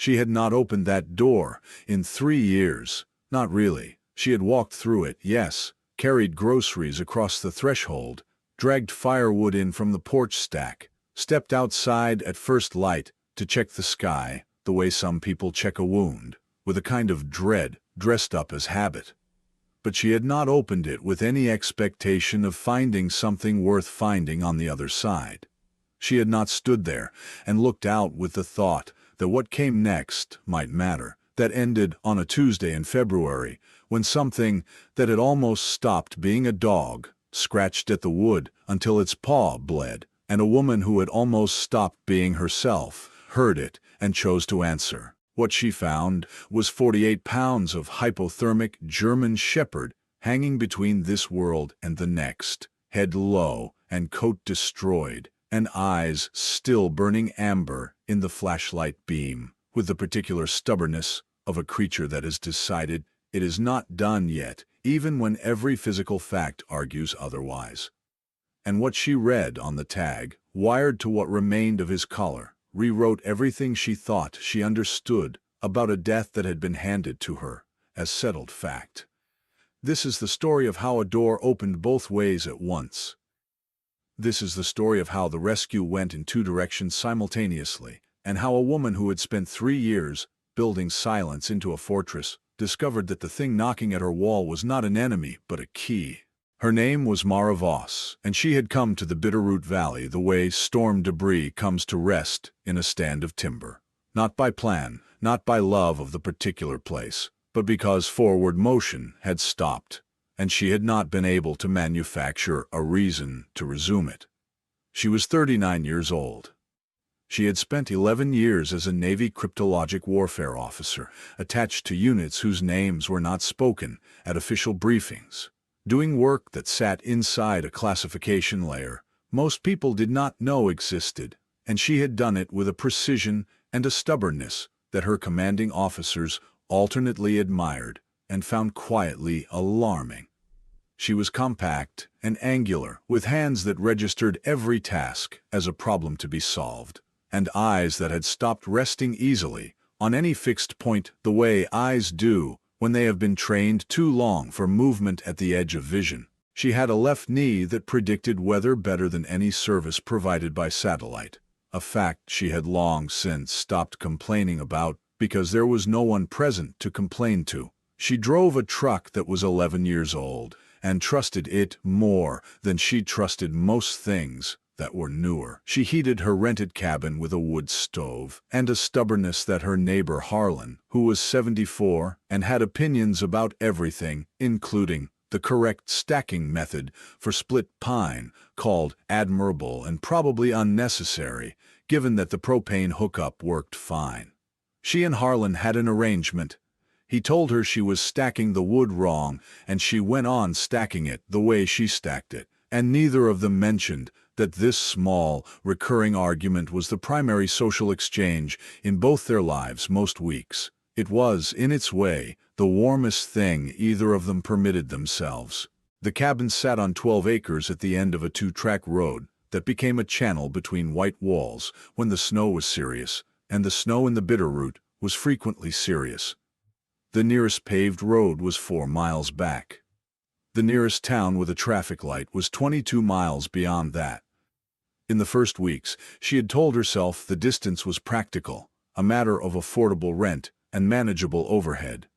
She had not opened that door in 3 years. Not really. She had walked through it, yes, carried groceries across the threshold, dragged firewood in from the porch stack, stepped outside at first light to check the sky, the way some people check a wound, with a kind of dread dressed up as habit. But she had not opened it with any expectation of finding something worth finding on the other side. She had not stood there and looked out with the thought that what came next might matter. That ended on a Tuesday in February, when something that had almost stopped being a dog scratched at the wood until its paw bled, and a woman who had almost stopped being herself heard it and chose to answer. What she found was 48 pounds of hypothermic German shepherd hanging between this world and the next, head low and coat destroyed, and eyes still burning amber in the flashlight beam, with the particular stubbornness of a creature that has decided it is not done yet, even when every physical fact argues otherwise. And what she read on the tag, wired to what remained of his collar, rewrote everything she thought she understood about a death that had been handed to her as settled fact. This is the story of how a door opened both ways at once. This is the story of how the rescue went in two directions simultaneously, and how a woman who had spent 3 years building silence into a fortress discovered that the thing knocking at her wall was not an enemy but a key. Her name was Mara Voss, and she had come to the Bitterroot Valley the way storm debris comes to rest in a stand of timber. Not by plan, not by love of the particular place, but because forward motion had stopped, and she had not been able to manufacture a reason to resume it. She was 39 years old. She had spent 11 years as a Navy cryptologic warfare officer, attached to units whose names were not spoken at official briefings, doing work that sat inside a classification layer most people did not know existed, and she had done it with a precision and a stubbornness that her commanding officers alternately admired and found quietly alarming. She was compact and angular, with hands that registered every task as a problem to be solved, and eyes that had stopped resting easily on any fixed point the way eyes do when they have been trained too long for movement at the edge of vision. She had a left knee that predicted weather better than any service provided by satellite, a fact she had long since stopped complaining about because there was no one present to complain to. She drove a truck that was 11 years old and trusted it more than she trusted most things that were newer. She heated her rented cabin with a wood stove, and a stubbornness that her neighbor Harlan, who was 74 and had opinions about everything, including the correct stacking method for split pine, called admirable and probably unnecessary, given that the propane hookup worked fine. She and Harlan had an arrangement. He told her she was stacking the wood wrong, and she went on stacking it the way she stacked it, and neither of them mentioned that this small, recurring argument was the primary social exchange in both their lives most weeks. It was, in its way, the warmest thing either of them permitted themselves. The cabin sat on 12 acres at the end of a 2-track road that became a channel between white walls when the snow was serious, and the snow in the Bitterroot was frequently serious. The nearest paved road was 4 miles back. The nearest town with a traffic light was 22 miles beyond that. In the first weeks, she had told herself the distance was practical, a matter of affordable rent and manageable overhead.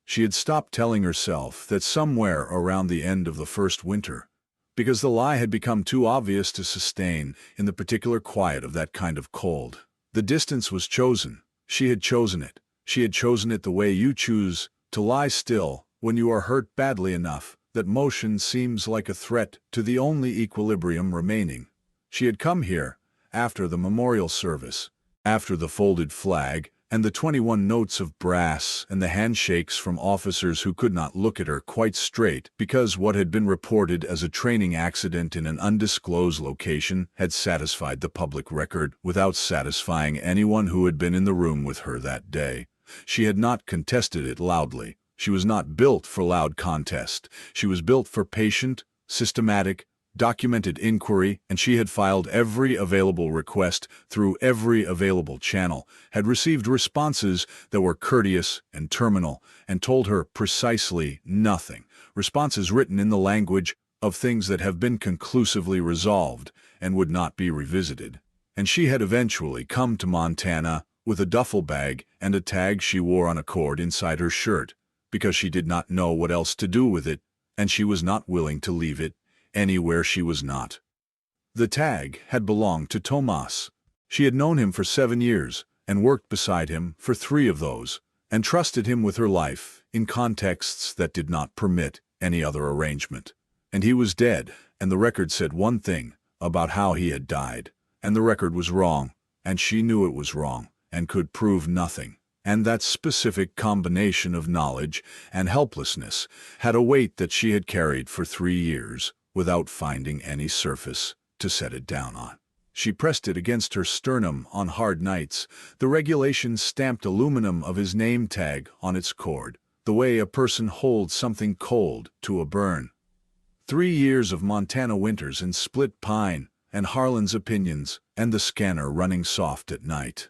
She had stopped telling herself that somewhere around the end of the first winter, because the lie had become too obvious to sustain in the particular quiet of that kind of cold. The distance was chosen. She had chosen it. She had chosen it the way you choose to lie still when you are hurt badly enough that motion seems like a threat to the only equilibrium remaining. She had come here after the memorial service, after the folded flag and the 21 notes of brass and the handshakes from officers who could not look at her quite straight because what had been reported as a training accident in an undisclosed location had satisfied the public record without satisfying anyone who had been in the room with her that day. She had not contested it loudly. She was not built for loud contest. She was built for patient, systematic, documented inquiry, and she had filed every available request through every available channel, had received responses that were courteous and terminal, and told her precisely nothing. Responses written in the language of things that have been conclusively resolved and would not be revisited. And she had eventually come to Montana with a duffel bag and a tag she wore on a cord inside her shirt, because she did not know what else to do with it, and she was not willing to leave it anywhere she was not. The tag had belonged to Tomas. She had known him for 7 years and worked beside him for 3 of those, and trusted him with her life in contexts that did not permit any other arrangement. And he was dead, and the record said one thing about how he had died, and the record was wrong, and she knew it was wrong, and could prove nothing. And that specific combination of knowledge and helplessness had a weight that she had carried for 3 years without finding any surface to set it down on. She pressed it against her sternum on hard nights, the regulation-stamped aluminum of his name tag on its cord, the way a person holds something cold to a burn. 3 years of Montana winters in split pine, and Harlan's opinions, and the scanner running soft at night.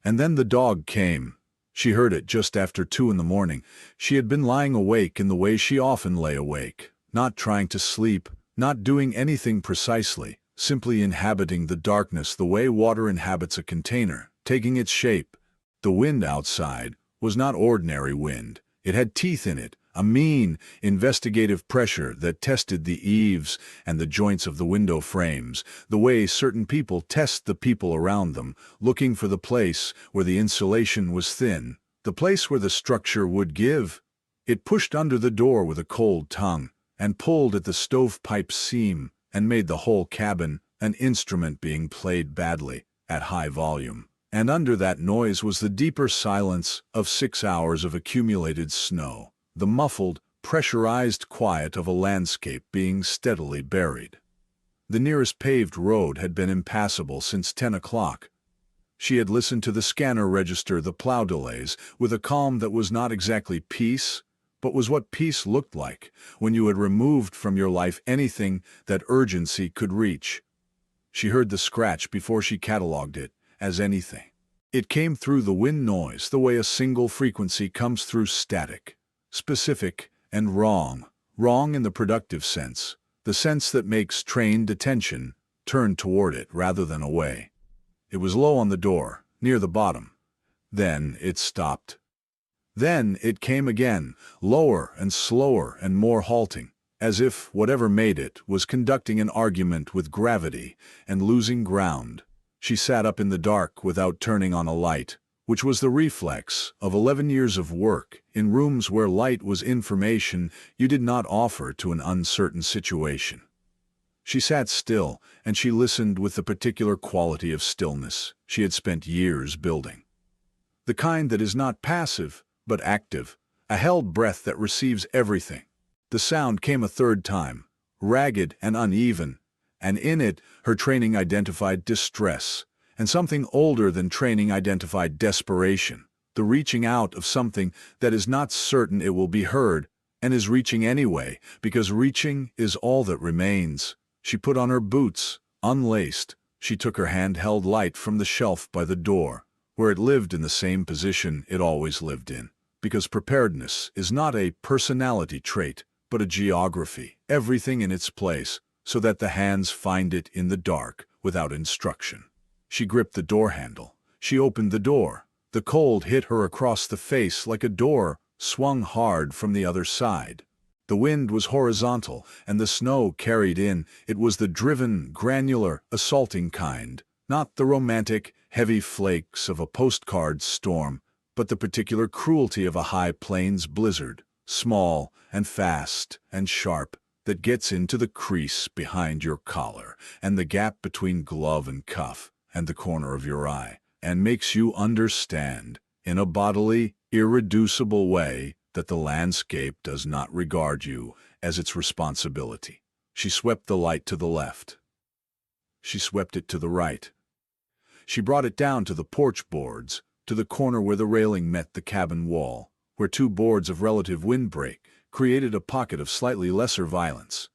And then the dog came. She heard it just after 2 in the morning. She had been lying awake in the way she often lay awake, not trying to sleep, not doing anything precisely, simply inhabiting the darkness the way water inhabits a container, taking its shape. The wind outside was not ordinary wind. It had teeth in it, a mean, investigative pressure that tested the eaves and the joints of the window frames, the way certain people test the people around them, looking for the place where the insulation was thin, the place where the structure would give. It pushed under the door with a cold tongue, and pulled at the stovepipe seam, and made the whole cabin an instrument being played badly, at high volume. And under that noise was the deeper silence of 6 hours of accumulated snow, the muffled, pressurized quiet of a landscape being steadily buried. The nearest paved road had been impassable since 10 o'clock. She had listened to the scanner register the plow delays with a calm that was not exactly peace, but was what peace looked like when you had removed from your life anything that urgency could reach. She heard the scratch before she catalogued it as anything. It came through the wind noise the way a single frequency comes through static, specific and wrong, wrong in the productive sense, the sense that makes trained attention turn toward it rather than away. It was low on the door, near the bottom. Then it stopped. Then it came again, lower and slower and more halting, as if whatever made it was conducting an argument with gravity and losing ground. She sat up in the dark without turning on a light, which was the reflex of 11 years of work in rooms where light was information you did not offer to an uncertain situation. She sat still, and she listened with the particular quality of stillness she had spent years building. The kind that is not passive, but active, a held breath that receives everything. The sound came a third time, ragged and uneven, and in it her training identified distress, and something older than training identified desperation, the reaching out of something that is not certain it will be heard, and is reaching anyway, because reaching is all that remains. She put on her boots, unlaced. She took her handheld light from the shelf by the door, where it lived in the same position it always lived in, because preparedness is not a personality trait, but a geography, everything in its place, so that the hands find it in the dark without instruction. She gripped the door handle. She opened the door. The cold hit her across the face like a door swung hard from the other side. The wind was horizontal, and the snow carried in. It was the driven, granular, assaulting kind, not the romantic, heavy flakes of a postcard storm, but the particular cruelty of a high plains blizzard, small and fast and sharp, that gets into the crease behind your collar and the gap between glove and cuff and the corner of your eye, and makes you understand, in a bodily, irreducible way, that the landscape does not regard you as its responsibility. She swept the light to the left. She swept it to the right. She brought it down to the porch boards, to the corner where the railing met the cabin wall, where 2 boards of relative windbreak created a pocket of slightly lesser violence.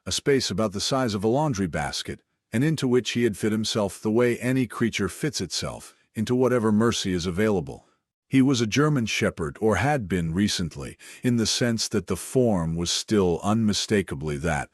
a space about the size of a laundry basket, and into which he had fit himself the way any creature fits itself, into whatever mercy is available. He was a German shepherd, or had been recently, in the sense that the form was still unmistakably that.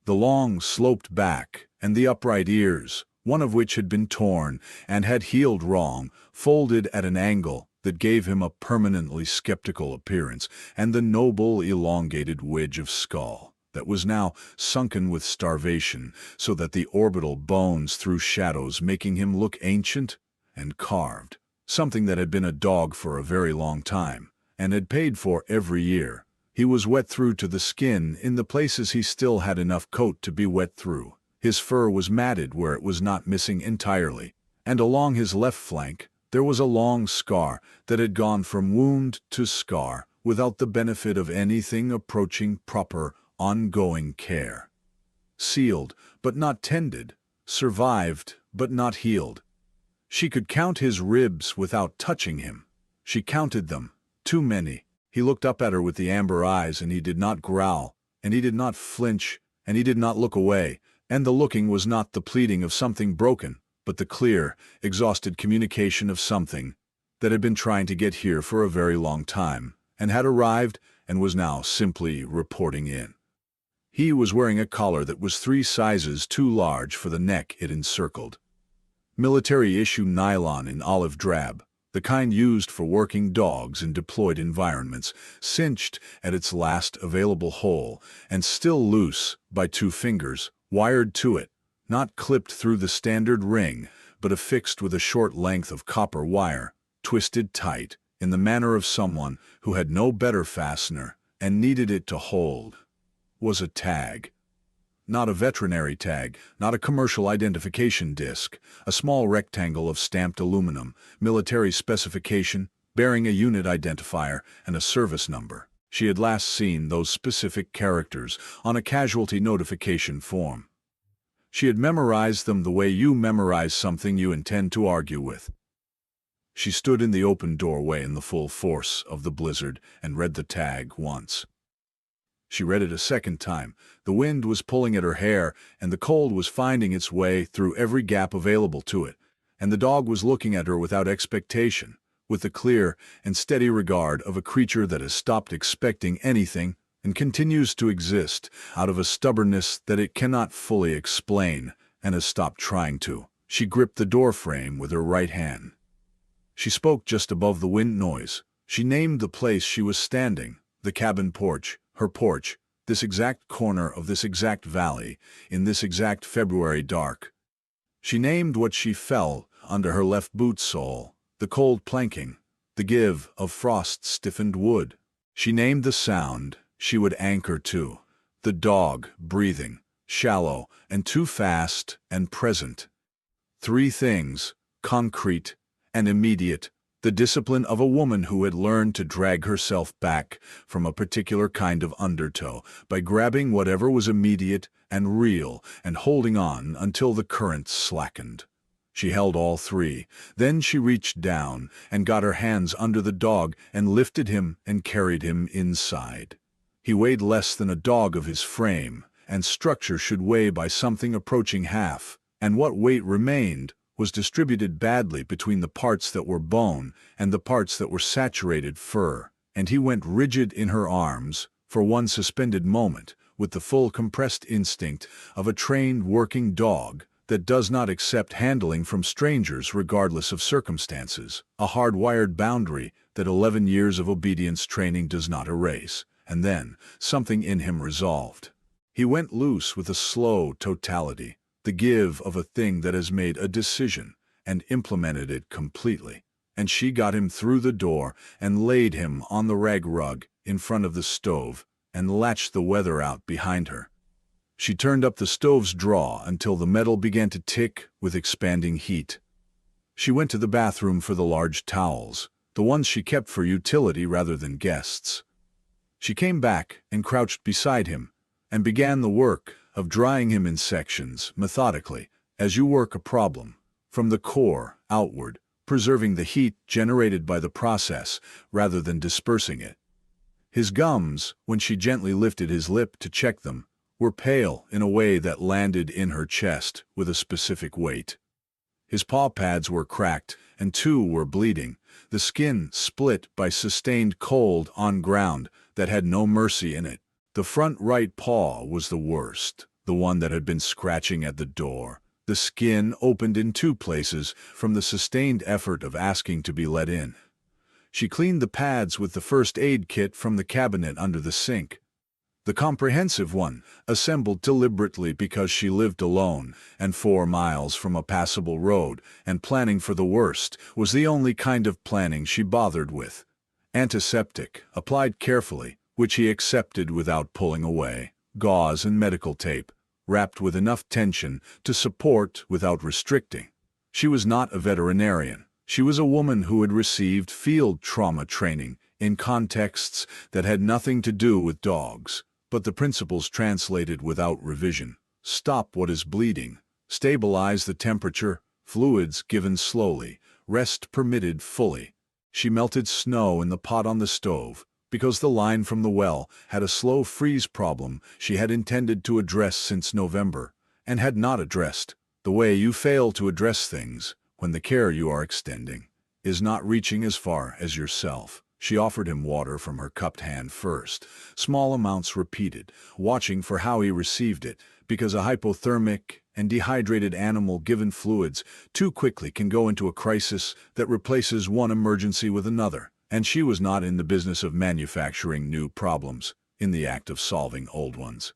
The long, sloped back, and the upright ears, one of which had been torn and had healed wrong, folded at an angle that gave him a permanently skeptical appearance, and the noble elongated wedge of skull that was now sunken with starvation, so that the orbital bones threw shadows, making him look ancient and carved, something that had been a dog for a very long time, and had paid for every year. He was wet through to the skin in the places he still had enough coat to be wet through. His fur was matted where it was not missing entirely, and along his left flank there was a long scar that had gone from wound to scar without the benefit of anything approaching proper, ongoing care. Sealed, but not tended, survived, but not healed. She could count his ribs without touching him. She counted them, too many. He looked up at her with the amber eyes, and he did not growl, and he did not flinch, and he did not look away, and the looking was not the pleading of something broken, but the clear, exhausted communication of something that had been trying to get here for a very long time, and had arrived and was now simply reporting in. He was wearing a collar that was 3 sizes too large for the neck it encircled. Military-issue nylon in olive drab, the kind used for working dogs in deployed environments, cinched at its last available hole, and still loose by 2 fingers, wired to it, not clipped through the standard ring, but affixed with a short length of copper wire, twisted tight, in the manner of someone who had no better fastener and needed it to hold, was a tag. Not a veterinary tag, not a commercial identification disc, a small rectangle of stamped aluminum, military specification, bearing a unit identifier and a service number. She had last seen those specific characters on a casualty notification form. She had memorized them the way you memorize something you intend to argue with. She stood in the open doorway in the full force of the blizzard and read the tag once. She read it a second time. The wind was pulling at her hair, and the cold was finding its way through every gap available to it, and the dog was looking at her without expectation, with the clear and steady regard of a creature that has stopped expecting anything and continues to exist out of a stubbornness that it cannot fully explain and has stopped trying to. She gripped the door frame with her right hand. She spoke just above the wind noise. She named the place she was standing, the cabin porch, her porch, this exact corner of this exact valley, in this exact February dark. She named what she felt under her left boot sole, the cold planking, the give of frost-stiffened wood. She named the sound she would anchor to, the dog breathing, shallow and too fast and present. 3 things, concrete and immediate, the discipline of a woman who had learned to drag herself back from a particular kind of undertow by grabbing whatever was immediate and real and holding on until the current slackened. She held all 3. Then she reached down and got her hands under the dog and lifted him and carried him inside. He weighed less than a dog of his frame, and structure should weigh by something approaching half, and what weight remained was distributed badly between the parts that were bone and the parts that were saturated fur, and he went rigid in her arms for one suspended moment with the full compressed instinct of a trained working dog that does not accept handling from strangers regardless of circumstances, a hard-wired boundary that 11 years of obedience training does not erase. And then something in him resolved. He went loose with a slow totality, the give of a thing that has made a decision and implemented it completely. And she got him through the door and laid him on the rag rug in front of the stove and latched the weather out behind her. She turned up the stove's draw until the metal began to tick with expanding heat. She went to the bathroom for the large towels, the ones she kept for utility rather than guests. She came back and crouched beside him and began the work of drying him in sections, methodically, as you work a problem, from the core outward, preserving the heat generated by the process rather than dispersing it. His gums, when she gently lifted his lip to check them, were pale in a way that landed in her chest with a specific weight. His paw pads were cracked, and 2 were bleeding, the skin split by sustained cold on ground that had no mercy in it. The front right paw was the worst, the one that had been scratching at the door. The skin opened in 2 places from the sustained effort of asking to be let in. She cleaned the pads with the first aid kit from the cabinet under the sink. The comprehensive one, assembled deliberately because she lived alone and 4 miles from a passable road, and planning for the worst was the only kind of planning she bothered with. Antiseptic, applied carefully, which he accepted without pulling away. Gauze and medical tape, wrapped with enough tension to support without restricting. She was not a veterinarian. She was a woman who had received field trauma training in contexts that had nothing to do with dogs, but the principles translated without revision. Stop what is bleeding. Stabilize the temperature. Fluids given slowly. Rest permitted fully. She melted snow in the pot on the stove, because the line from the well had a slow freeze problem she had intended to address since November, and had not addressed. The way you fail to address things, when the care you are extending is not reaching as far as yourself. She offered him water from her cupped hand first, small amounts repeated, watching for how he received it, because a hypothermic and dehydrated animal given fluids too quickly can go into a crisis that replaces one emergency with another, and she was not in the business of manufacturing new problems, in the act of solving old ones.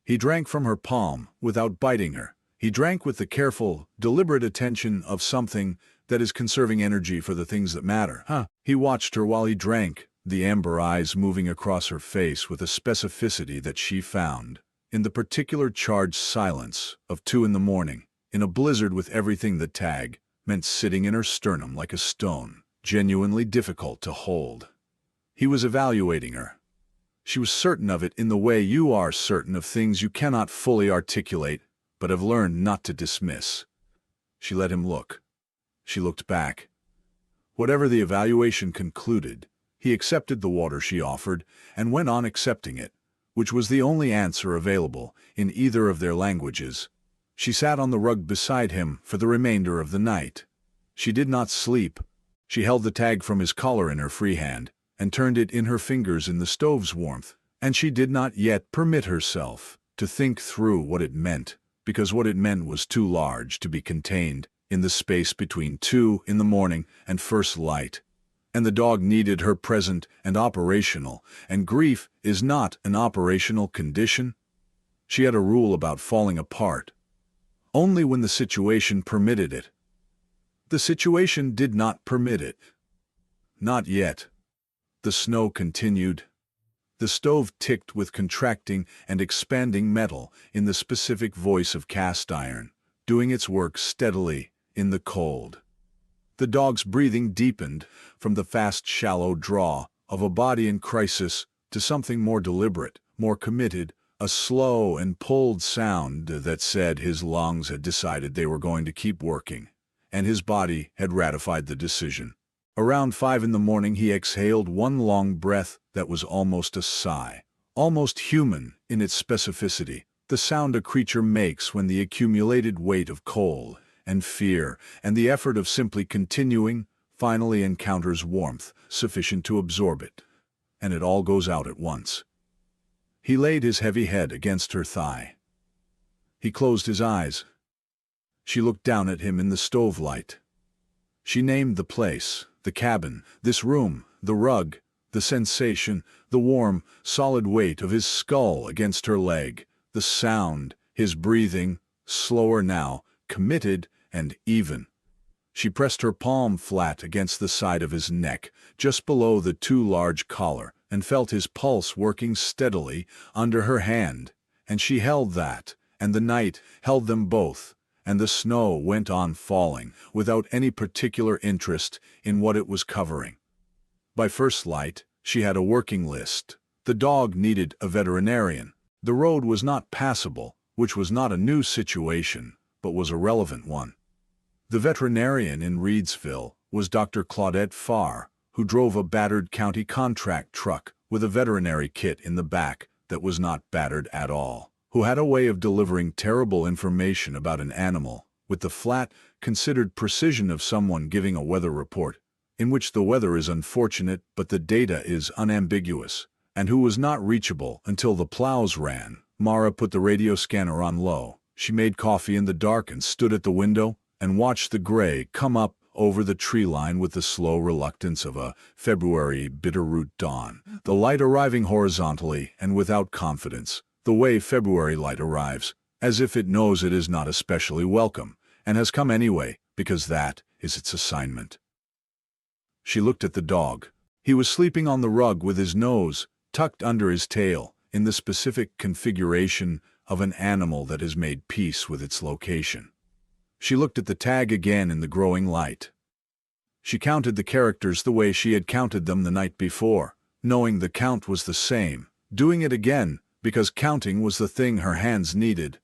He drank from her palm without biting her. He drank with the careful, deliberate attention of something that is conserving energy for the things that matter. He watched her while he drank, the amber eyes moving across her face with a specificity that she found in the particular charged silence of 2 in the morning, in a blizzard with everything that tag meant sitting in her sternum like a stone, genuinely difficult to hold. He was evaluating her. She was certain of it in the way you are certain of things you cannot fully articulate, but have learned not to dismiss. She let him look. She looked back. Whatever the evaluation concluded, he accepted the water she offered and went on accepting it, which was the only answer available in either of their languages. She sat on the rug beside him for the remainder of the night. She did not sleep. She held the tag from his collar in her free hand and turned it in her fingers in the stove's warmth, and she did not yet permit herself to think through what it meant, because what it meant was too large to be contained in the space between 2 in the morning and first light. And the dog needed her present and operational, and grief is not an operational condition. She had a rule about falling apart. Only when the situation permitted it. The situation did not permit it. Not yet. The snow continued. The stove ticked with contracting and expanding metal in the specific voice of cast iron, doing its work steadily in the cold. The dog's breathing deepened from the fast, shallow draw of a body in crisis to something more deliberate, more committed, a slow and pulled sound that said his lungs had decided they were going to keep working, and his body had ratified the decision. Around 5 in the morning he exhaled one long breath that was almost a sigh, almost human in its specificity, the sound a creature makes when the accumulated weight of cold and fear and the effort of simply continuing finally encounters warmth sufficient to absorb it, and it all goes out at once. He laid his heavy head against her thigh. He closed his eyes. She looked down at him in the stove light. She named the place, the cabin, this room, the rug, the sensation, the warm, solid weight of his skull against her leg, the sound, his breathing, slower now, committed and even. She pressed her palm flat against the side of his neck, just below the too large collar, and felt his pulse working steadily under her hand, and she held that, and the night held them both, and the snow went on falling without any particular interest in what it was covering. By first light, she had a working list. The dog needed a veterinarian. The road was not passable, which was not a new situation, but was a relevant one. The veterinarian in Reedsville was Dr. Claudette Farr, who drove a battered county contract truck with a veterinary kit in the back that was not battered at all, who had a way of delivering terrible information about an animal with the flat, considered precision of someone giving a weather report, in which the weather is unfortunate but the data is unambiguous, and who was not reachable until the plows ran. Mara put the radio scanner on low. She made coffee in the dark and stood at the window and watched the gray come up over the tree line with the slow reluctance of a February bitterroot dawn, the light arriving horizontally and without confidence, the way February light arrives, as if it knows it is not especially welcome, and has come anyway, because that is its assignment. She looked at the dog. He was sleeping on the rug with his nose tucked under his tail, in the specific configuration of an animal that has made peace with its location. She looked at the tag again in the growing light. She counted the characters the way she had counted them the night before, knowing the count was the same, doing it again, because counting was the thing her hands needed.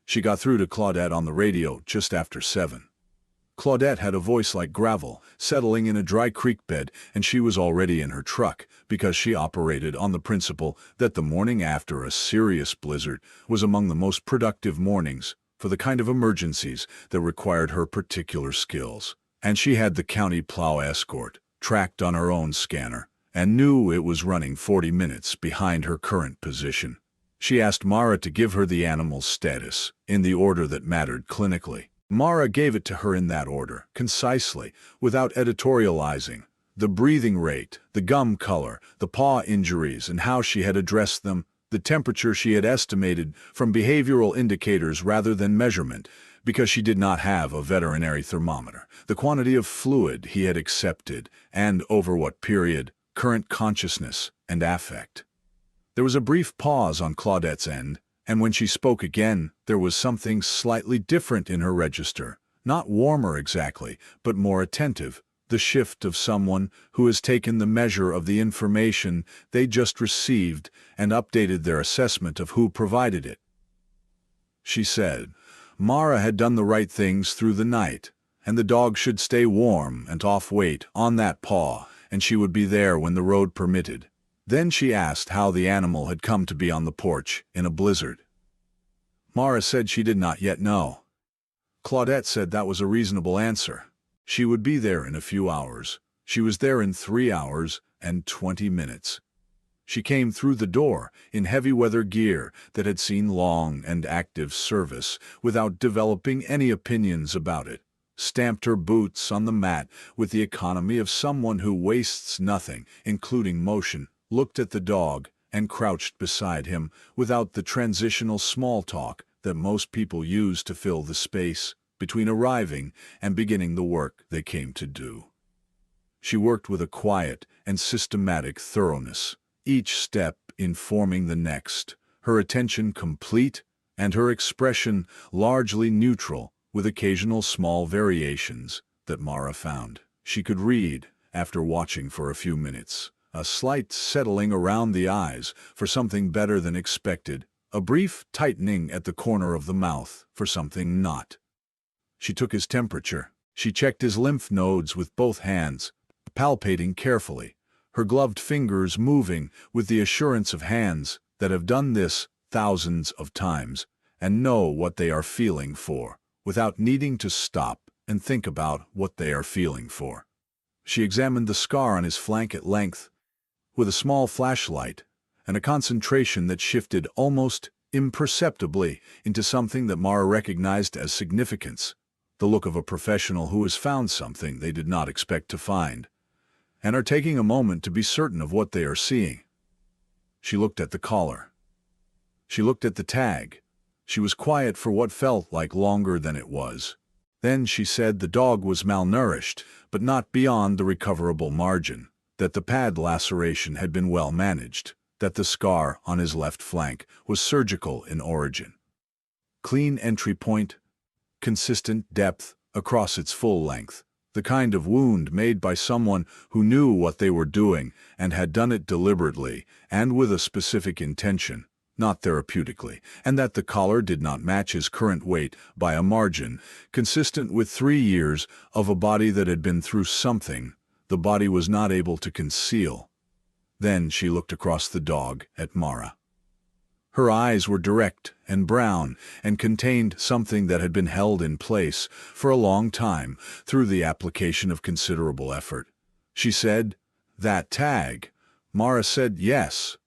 She got through to Claudette on the radio just after 7. Claudette had a voice like gravel, settling in a dry creek bed, and she was already in her truck, because she operated on the principle that the morning after a serious blizzard was among the most productive mornings for the kind of emergencies that required her particular skills. And she had the county plow escort, tracked on her own scanner, and knew it was running 40 minutes behind her current position. She asked Mara to give her the animal's status, in the order that mattered clinically. Mara gave it to her in that order, concisely, without editorializing. The breathing rate, the gum color, the paw injuries and how she had addressed them, the temperature she had estimated from behavioral indicators rather than measurement, because she did not have a veterinary thermometer, the quantity of fluid he had accepted, and over what period, current consciousness and affect. There was a brief pause on Claudette's end, and when she spoke again, there was something slightly different in her register, not warmer exactly, but more attentive, the shift of someone who has taken the measure of the information they just received and updated their assessment of who provided it. She said, Mara had done the right things through the night, and the dog should stay warm and off weight on that paw, and she would be there when the road permitted. Then she asked how the animal had come to be on the porch in a blizzard. Mara said she did not yet know. Claudette said that was a reasonable answer. She would be there in a few hours. She was there in 3 hours and 20 minutes. She came through the door in heavy weather gear that had seen long and active service without developing any opinions about it, stamped her boots on the mat with the economy of someone who wastes nothing, including motion, looked at the dog, and crouched beside him without the transitional small talk that most people use to fill the space between arriving and beginning the work they came to do. She worked with a quiet and systematic thoroughness, each step informing the next, her attention complete and her expression largely neutral, with occasional small variations that Mara found she could read after watching for a few minutes. A slight settling around the eyes for something better than expected, a brief tightening at the corner of the mouth for something not. She took his temperature. She checked his lymph nodes with both hands, palpating carefully, her gloved fingers moving with the assurance of hands that have done this thousands of times and know what they are feeling for, without needing to stop and think about what they are feeling for. She examined the scar on his flank at length, with a small flashlight, and a concentration that shifted almost imperceptibly into something that Mara recognized as significance, the look of a professional who has found something they did not expect to find, and are taking a moment to be certain of what they are seeing. She looked at the collar. She looked at the tag. She was quiet for what felt like longer than it was. Then she said the dog was malnourished, but not beyond the recoverable margin, that the pad laceration had been well managed, that the scar on his left flank was surgical in origin. Clean entry point, consistent depth across its full length, the kind of wound made by someone who knew what they were doing and had done it deliberately and with a specific intention, not therapeutically, and that the collar did not match his current weight by a margin, consistent with 3 years of a body that had been through something the body was not able to conceal. Then she looked across the dog at Mara. Her eyes were direct and brown and contained something that had been held in place for a long time through the application of considerable effort. She said, "That tag." Mara said, "Yes."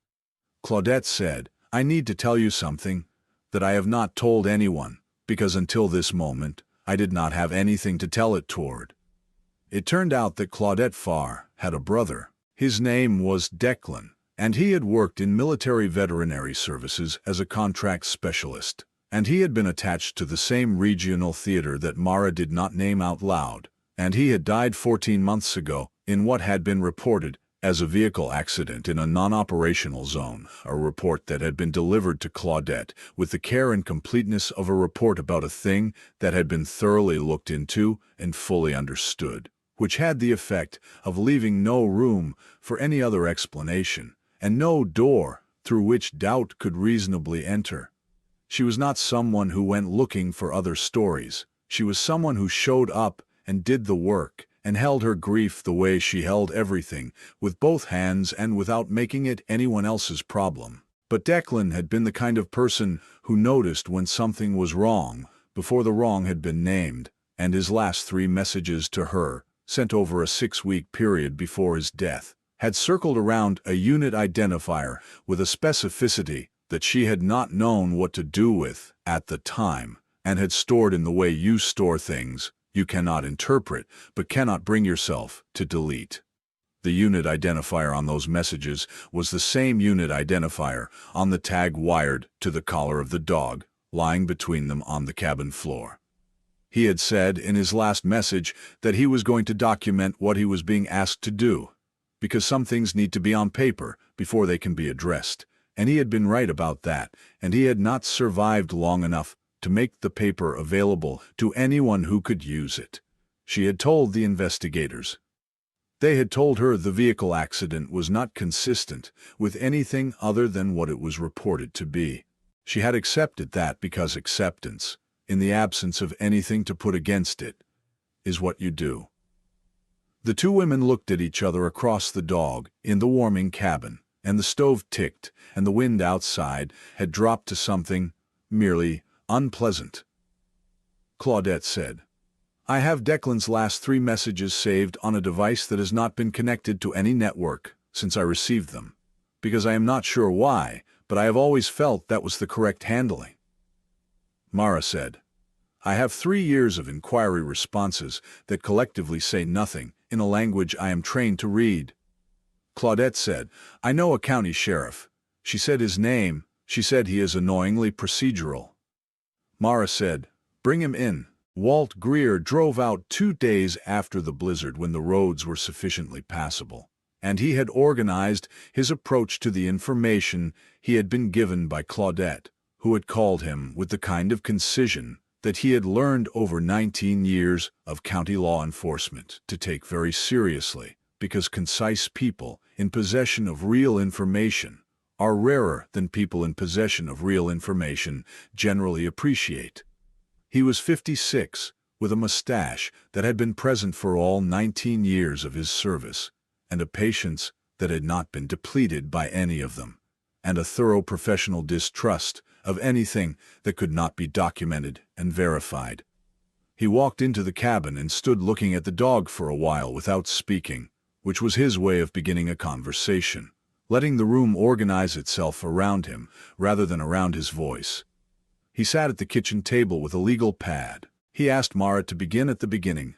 Claudette said, "I need to tell you something that I have not told anyone, because until this moment, I did not have anything to tell it toward." It turned out that Claudette Farr had a brother. His name was Declan, and he had worked in military veterinary services as a contract specialist, and he had been attached to the same regional theater that Mara did not name out loud, and he had died 14 months ago in what had been reported as a vehicle accident in a non-operational zone, a report that had been delivered to Claudette with the care and completeness of a report about a thing that had been thoroughly looked into and fully understood, which had the effect of leaving no room for any other explanation, and no door through which doubt could reasonably enter. She was not someone who went looking for other stories. She was someone who showed up and did the work, and held her grief the way she held everything, with both hands and without making it anyone else's problem. But Declan had been the kind of person who noticed when something was wrong before the wrong had been named, and his last 3 messages to her, sent over a 6-week period before his death, had circled around a unit identifier with a specificity that she had not known what to do with at the time, and had stored in the way you store things you cannot interpret, but cannot bring yourself to delete. The unit identifier on those messages was the same unit identifier on the tag wired to the collar of the dog, lying between them on the cabin floor. He had said in his last message that he was going to document what he was being asked to do, because some things need to be on paper before they can be addressed, and he had been right about that, and he had not survived long enough to make the paper available to anyone who could use it. She had told the investigators. They had told her the vehicle accident was not consistent with anything other than what it was reported to be. She had accepted that because acceptance, in the absence of anything to put against it, is what you do. The 2 women looked at each other across the dog in the warming cabin, and the stove ticked, and the wind outside had dropped to something merely unpleasant. Claudette said, "I have Declan's last 3 messages saved on a device that has not been connected to any network since I received them, because I am not sure why, but I have always felt that was the correct handling." Mara said, "I have 3 years of inquiry responses that collectively say nothing in a language I am trained to read." Claudette said, "I know a county sheriff. She said his name. She said he is annoyingly procedural." Mara said, "Bring him in." Walt Greer drove out 2 days after the blizzard when the roads were sufficiently passable, and he had organized his approach to the information he had been given by Claudette, who had called him with the kind of concision that he had learned over 19 years of county law enforcement to take very seriously, because concise people in possession of real information are rarer than people in possession of real information generally appreciate. He was 56, with a mustache that had been present for all 19 years of his service, and a patience that had not been depleted by any of them, and a thorough professional distrust of anything that could not be documented and verified. He walked into the cabin and stood looking at the dog for a while without speaking, which was his way of beginning a conversation, letting the room organize itself around him rather than around his voice. He sat at the kitchen table with a legal pad. He asked Mara to begin at the beginning,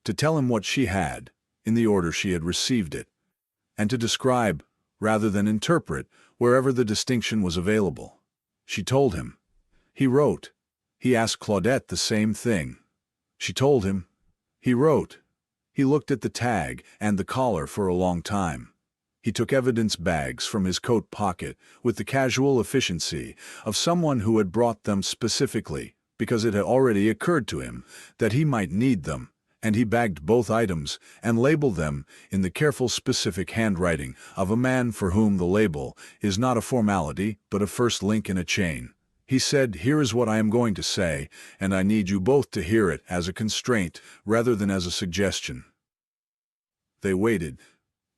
to tell him what she had, in the order she had received it, and to describe, rather than interpret, wherever the distinction was available. She told him. He wrote. He asked Claudette the same thing. She told him. He wrote. He looked at the tag and the collar for a long time. He took evidence bags from his coat pocket with the casual efficiency of someone who had brought them specifically because it had already occurred to him that he might need them, and he bagged both items and labeled them in the careful specific handwriting of a man for whom the label is not a formality but a first link in a chain. He said, "Here is what I am going to say, and I need you both to hear it as a constraint rather than as a suggestion." They waited.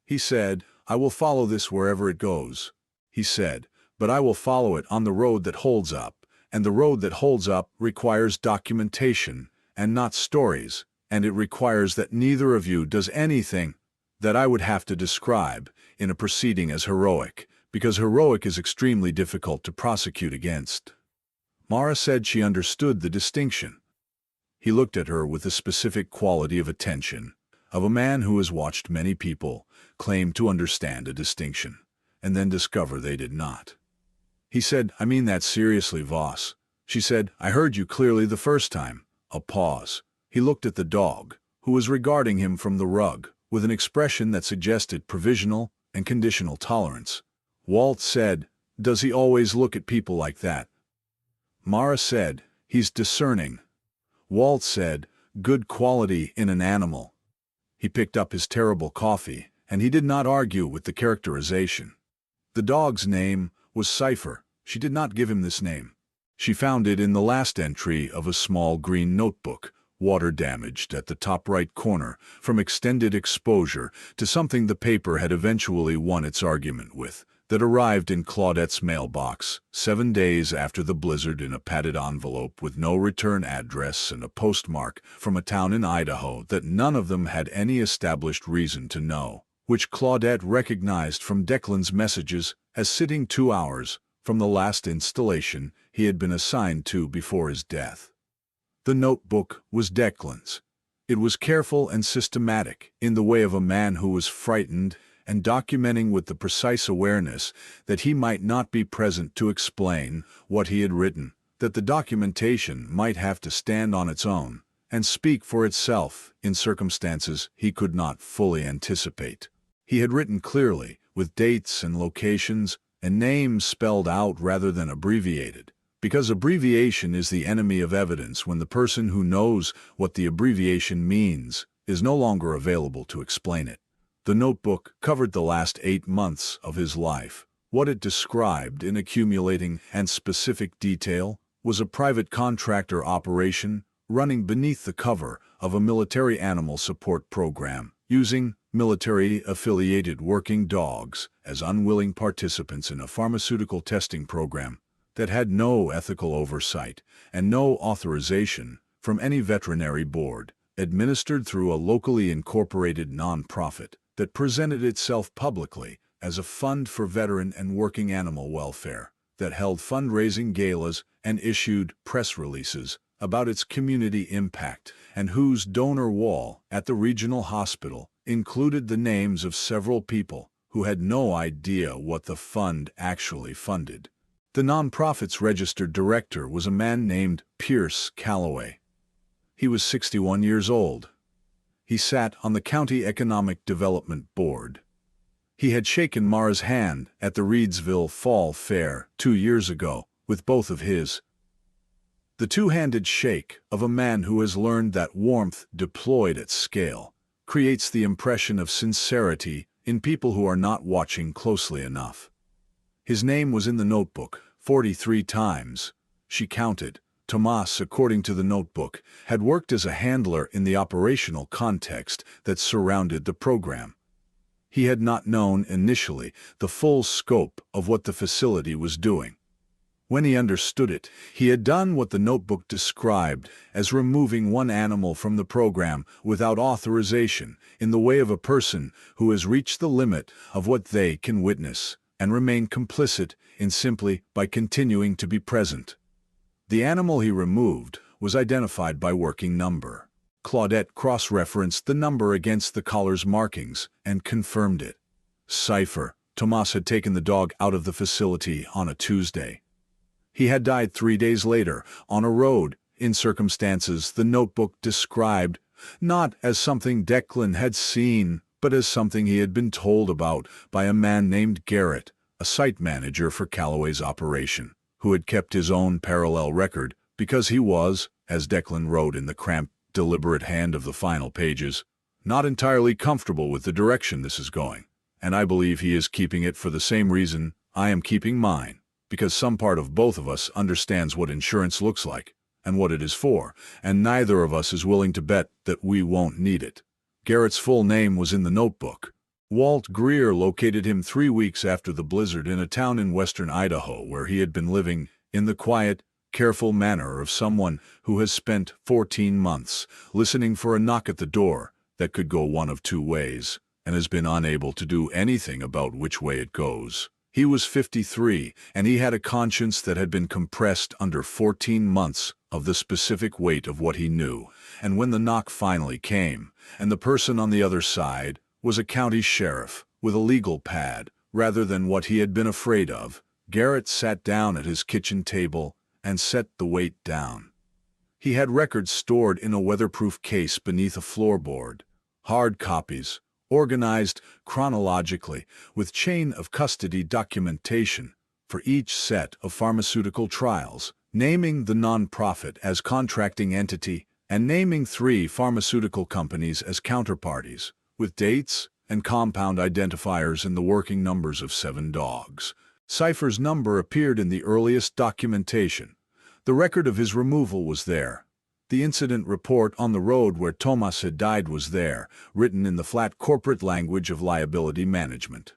He said, "I will follow this wherever it goes," he said, but I will follow it on the road that holds up, and the road that holds up requires documentation, and not stories, and it requires that neither of you does anything that I would have to describe in a proceeding as heroic, because heroic is extremely difficult to prosecute against." Mara said she understood the distinction. He looked at her with a specific quality of attention, of a man who has watched many people claim to understand a distinction, and then discover they did not. He said, "I mean that seriously, Voss." She said, "I heard you clearly the first time." A pause. He looked at the dog, who was regarding him from the rug, with an expression that suggested provisional and conditional tolerance. Walt said, "Does he always look at people like that?" Mara said, "He's discerning." Walt said, "Good quality in an animal." He picked up his terrible coffee, and he did not argue with the characterization. The dog's name was Cipher. She did not give him this name. She found it in the last entry of a small green notebook, water-damaged at the top right corner from extended exposure to something the paper had eventually won its argument with, that arrived in Claudette's mailbox 7 days after the blizzard in a padded envelope with no return address and a postmark from a town in Idaho that none of them had any established reason to know, which Claudette recognized from Declan's messages as sitting 2 hours from the last installation he had been assigned to before his death. The notebook was Declan's. It was careful and systematic in the way of a man who was frightened and documenting with the precise awareness that he might not be present to explain what he had written, that the documentation might have to stand on its own and speak for itself in circumstances he could not fully anticipate. He had written clearly, with dates and locations and names spelled out rather than abbreviated, because abbreviation is the enemy of evidence when the person who knows what the abbreviation means is no longer available to explain it. The notebook covered the last 8 months of his life. What it described in accumulating and specific detail was a private contractor operation running beneath the cover of a military animal support program, using military-affiliated working dogs as unwilling participants in a pharmaceutical testing program that had no ethical oversight and no authorization from any veterinary board, administered through a locally incorporated nonprofit that presented itself publicly as a fund for veteran and working animal welfare, that held fundraising galas and issued press releases about its community impact, and whose donor wall at the regional hospital included the names of several people who had no idea what the fund actually funded. The nonprofit's registered director was a man named Ferenc Kálay. He was 61 years old. He sat on the County Economic Development Board. He had shaken Mara's hand at the Reedsville Fall Fair 2 years ago with both of his. The two-handed shake of a man who has learned that warmth deployed at scale creates the impression of sincerity in people who are not watching closely enough. His name was in the notebook 43 times. She counted. Tomas, according to the notebook, had worked as a handler in the operational context that surrounded the program. He had not known initially the full scope of what the facility was doing. When he understood it, he had done what the notebook described as removing one animal from the program without authorization, in the way of a person who has reached the limit of what they can witness and remain complicit in simply by continuing to be present. The animal he removed was identified by working number. Claudette cross-referenced the number against the collar's markings and confirmed it. Cipher. Tomas had taken the dog out of the facility on a Tuesday. He had died 3 days later, on a road, in circumstances the notebook described, not as something Declan had seen, but as something he had been told about by a man named Garrett, a site manager for Callaway's operation, who had kept his own parallel record because he was, as Declan wrote in the cramped, deliberate hand of the final pages, not entirely comfortable with the direction this is going, and I believe he is keeping it for the same reason I am keeping mine, because some part of both of us understands what insurance looks like and what it is for, and neither of us is willing to bet that we won't need it. Garrett's full name was in the notebook. Walt Greer located him 3 weeks after the blizzard in a town in western Idaho where he had been living in the quiet, careful manner of someone who has spent 14 months listening for a knock at the door that could go one of two ways and has been unable to do anything about which way it goes. He was 53, and he had a conscience that had been compressed under 14 months of the specific weight of what he knew. And when the knock finally came, and the person on the other side was a county sheriff with a legal pad rather than what he had been afraid of, Garrett sat down at his kitchen table and set the weight down. He had records stored in a weatherproof case beneath a floorboard, hard copies, organized chronologically with chain of custody documentation for each set of pharmaceutical trials, naming the nonprofit as contracting entity and naming 3 pharmaceutical companies as counterparties, with dates and compound identifiers and the working numbers of 7 dogs. Cypher's number appeared in the earliest documentation. The record of his removal was there. The incident report on the road where Thomas had died was there, written in the flat corporate language of liability management,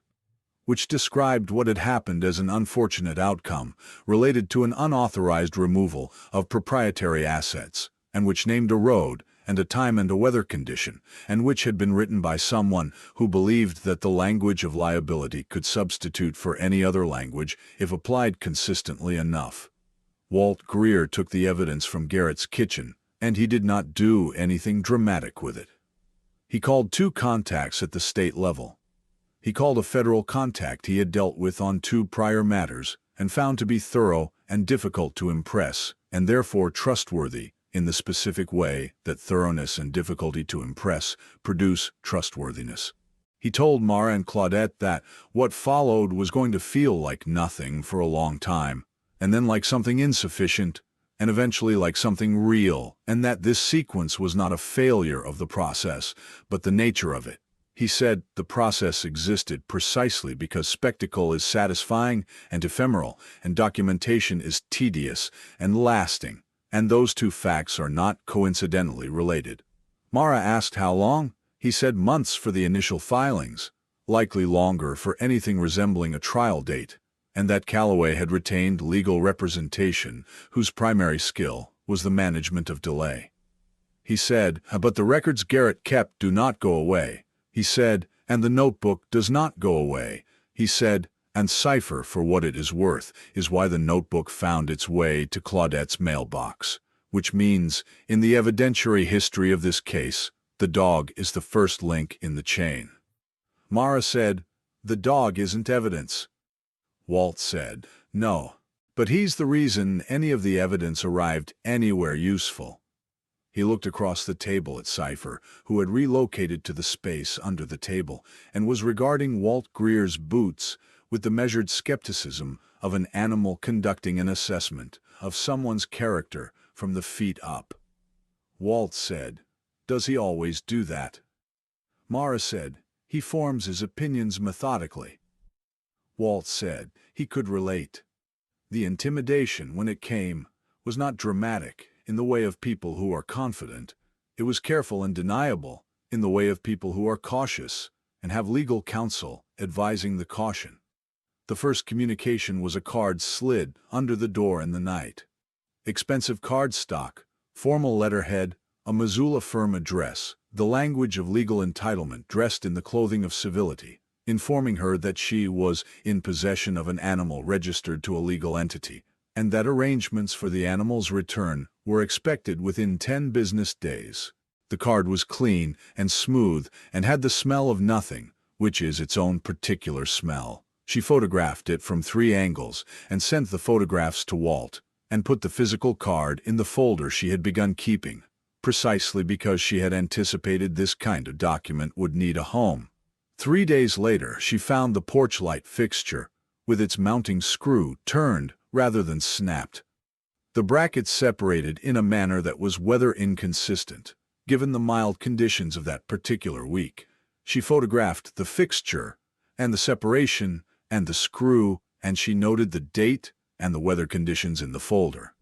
which described what had happened as an unfortunate outcome related to an unauthorized removal of proprietary assets, and which named a road and a time and a weather condition, and which had been written by someone who believed that the language of liability could substitute for any other language if applied consistently enough. Walt Greer took the evidence from Garrett's kitchen, and he did not do anything dramatic with it. He called 2 contacts at the state level. He called a federal contact he had dealt with on 2 prior matters and found to be thorough and difficult to impress, and therefore trustworthy in the specific way that thoroughness and difficulty to impress produce trustworthiness. He told Mara and Claudette that what followed was going to feel like nothing for a long time, and then like something insufficient, and eventually like something real, and that this sequence was not a failure of the process, but the nature of it. He said the process existed precisely because spectacle is satisfying and ephemeral, and documentation is tedious and lasting, and those 2 facts are not coincidentally related. Mara asked how long. He said months for the initial filings, likely longer for anything resembling a trial date, and that Kálay had retained legal representation whose primary skill was the management of delay. He said, but the records Garrett kept do not go away. He said, and the notebook does not go away. He said, and cipher, for what it is worth, is why the notebook found its way to Claudette's mailbox, which means, in the evidentiary history of this case, the dog is the first link in the chain. Mara said, the dog isn't evidence. Walt said, no, but he's the reason any of the evidence arrived anywhere useful. He looked across the table at Cypher, who had relocated to the space under the table, and was regarding Walt Greer's boots with the measured skepticism of an animal conducting an assessment of someone's character from the feet up. Walt said, does he always do that? Mara said, he forms his opinions methodically. Walt said he could relate. The intimidation, when it came, was not dramatic in the way of people who are confident. It was careful and deniable in the way of people who are cautious and have legal counsel advising the caution. The first communication was a card slid under the door in the night. Expensive cardstock, formal letterhead, a Missoula firm address, the language of legal entitlement dressed in the clothing of civility, informing her that she was in possession of an animal registered to a legal entity, and that arrangements for the animal's return were expected within 10 business days. The card was clean and smooth and had the smell of nothing, which is its own particular smell. She photographed it from 3 angles and sent the photographs to Walt, and put the physical card in the folder she had begun keeping, precisely because she had anticipated this kind of document would need a home. 3 days later, she found the porch light fixture, with its mounting screw turned rather than snapped. The brackets separated in a manner that was weather inconsistent, given the mild conditions of that particular week. She photographed the fixture, and the separation, and the screw, and she noted the date and the weather conditions in the folder.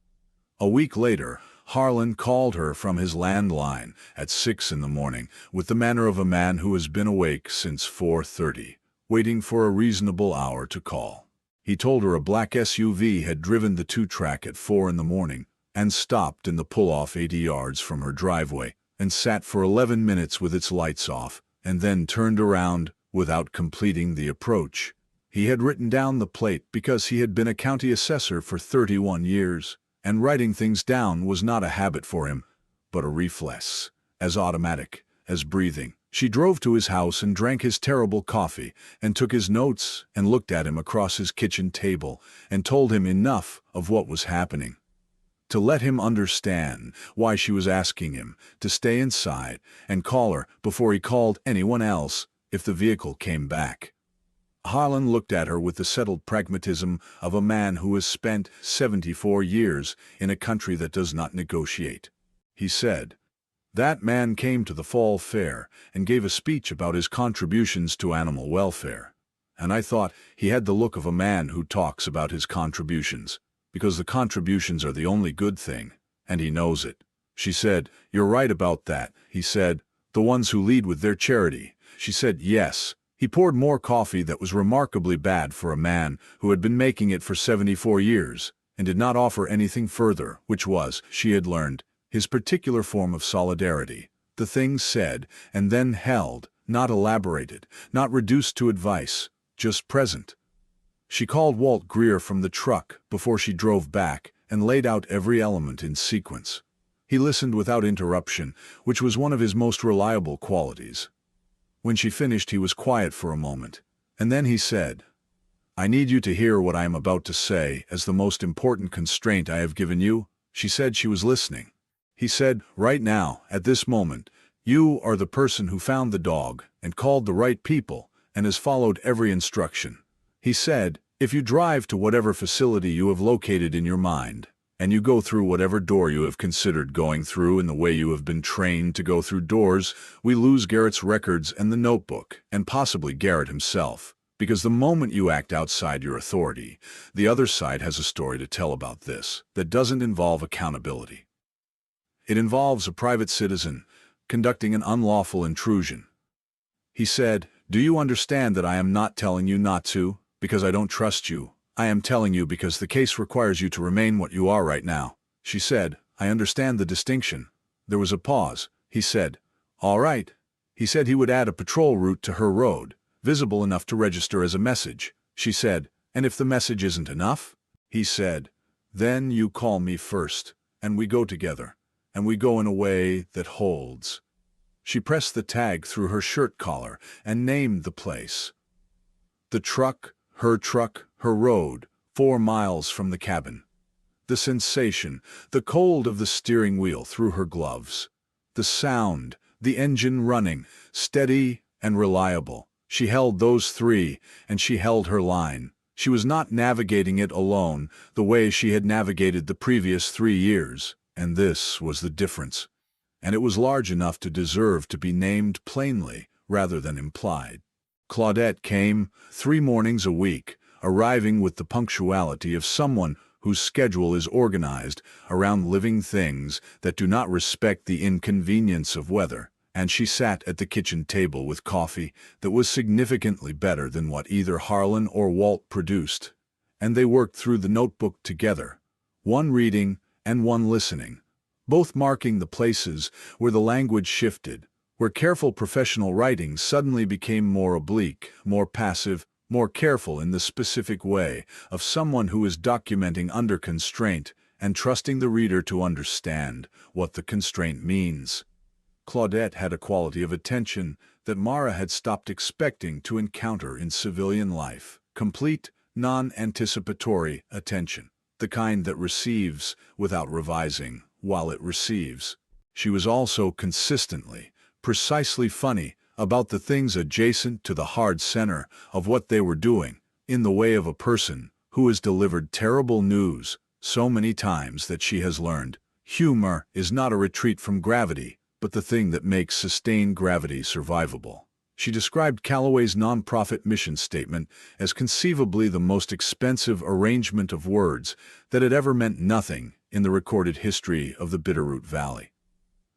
A week later, Harlan called her from his landline at 6 in the morning with the manner of a man who has been awake since 4:30, waiting for a reasonable hour to call. He told her a black SUV had driven the two-track at 4 in the morning and stopped in the pull-off 80 yards from her driveway and sat for 11 minutes with its lights off and then turned around without completing the approach. He had written down the plate because he had been a county assessor for 31 years, and writing things down was not a habit for him, but a reflex, as automatic as breathing. She drove to his house and drank his terrible coffee and took his notes and looked at him across his kitchen table and told him enough of what was happening to let him understand why she was asking him to stay inside and call her before he called anyone else if the vehicle came back. Harlan looked at her with the settled pragmatism of a man who has spent 74 years in a country that does not negotiate. He said, "That man came to the fall fair and gave a speech about his contributions to animal welfare. And I thought he had the look of a man who talks about his contributions, because the contributions are the only good thing, and he knows it." She said, "You're right about that." He said, "The ones who lead with their charity." She said, "Yes." He poured more coffee that was remarkably bad for a man who had been making it for 74 years and did not offer anything further, which was, she had learned, his particular form of solidarity. The things said and then held, not elaborated, not reduced to advice, just present. She called Walt Greer from the truck before she drove back and laid out every element in sequence. He listened without interruption, which was one of his most reliable qualities. When she finished, he was quiet for a moment, and then he said, "I need you to hear what I am about to say as the most important constraint I have given you." She said she was listening. He said, "Right now, at this moment, you are the person who found the dog and called the right people and has followed every instruction." He said, "If you drive to whatever facility you have located in your mind, and you go through whatever door you have considered going through in the way you have been trained to go through doors, we lose Garrett's records and the notebook, and possibly Garrett himself, because the moment you act outside your authority, the other side has a story to tell about this that doesn't involve accountability. It involves a private citizen conducting an unlawful intrusion." He said, "Do you understand that I am not telling you not to, because I don't trust you? I am telling you because the case requires you to remain what you are right now." She said, "I understand the distinction." There was a pause. He said, "All right." He said he would add a patrol route to her road, visible enough to register as a message. She said, "And if the message isn't enough?" He said, "Then you call me first, and we go together, and we go in a way that holds." She pressed the tag through her shirt collar and named the place. The truck, her road, 4 miles from the cabin. The sensation, the cold of the steering wheel through her gloves. The sound, the engine running, steady and reliable. She held those 3, and she held her line. She was not navigating it alone, the way she had navigated the previous 3 years, and this was the difference. And it was large enough to deserve to be named plainly rather than implied. Claudette came 3 mornings a week, arriving with the punctuality of someone whose schedule is organized around living things that do not respect the inconvenience of weather, and she sat at the kitchen table with coffee that was significantly better than what either Harlan or Walt produced, and they worked through the notebook together, one reading and one listening, both marking the places where the language shifted, where careful professional writing suddenly became more oblique, more passive, more careful in the specific way of someone who is documenting under constraint and trusting the reader to understand what the constraint means. Claudette had a quality of attention that Mara had stopped expecting to encounter in civilian life. Complete, non-anticipatory attention, the kind that receives without revising while it receives. She was also consistently, precisely funny about the things adjacent to the hard center of what they were doing, in the way of a person who has delivered terrible news so many times that she has learned. Humor is not a retreat from gravity, but the thing that makes sustained gravity survivable. She described Callaway's nonprofit mission statement as conceivably the most expensive arrangement of words that had ever meant nothing in the recorded history of the Bitterroot Valley.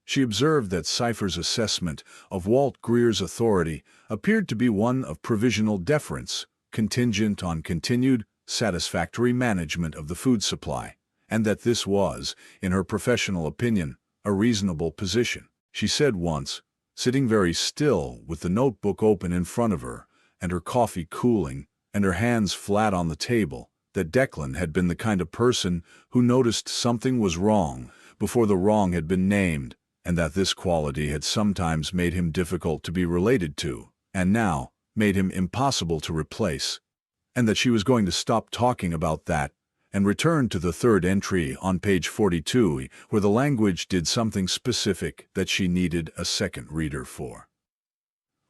She observed that Cypher's assessment of Walt Greer's authority appeared to be one of provisional deference, contingent on continued, satisfactory management of the food supply, and that this was, in her professional opinion, a reasonable position. She said once, sitting very still with the notebook open in front of her, and her coffee cooling, and her hands flat on the table, that Declan had been the kind of person who noticed something was wrong before the wrong had been named, and that this quality had sometimes made him difficult to be related to, and now made him impossible to replace, and that she was going to stop talking about that and return to the third entry on page 42, where the language did something specific that she needed a second reader for.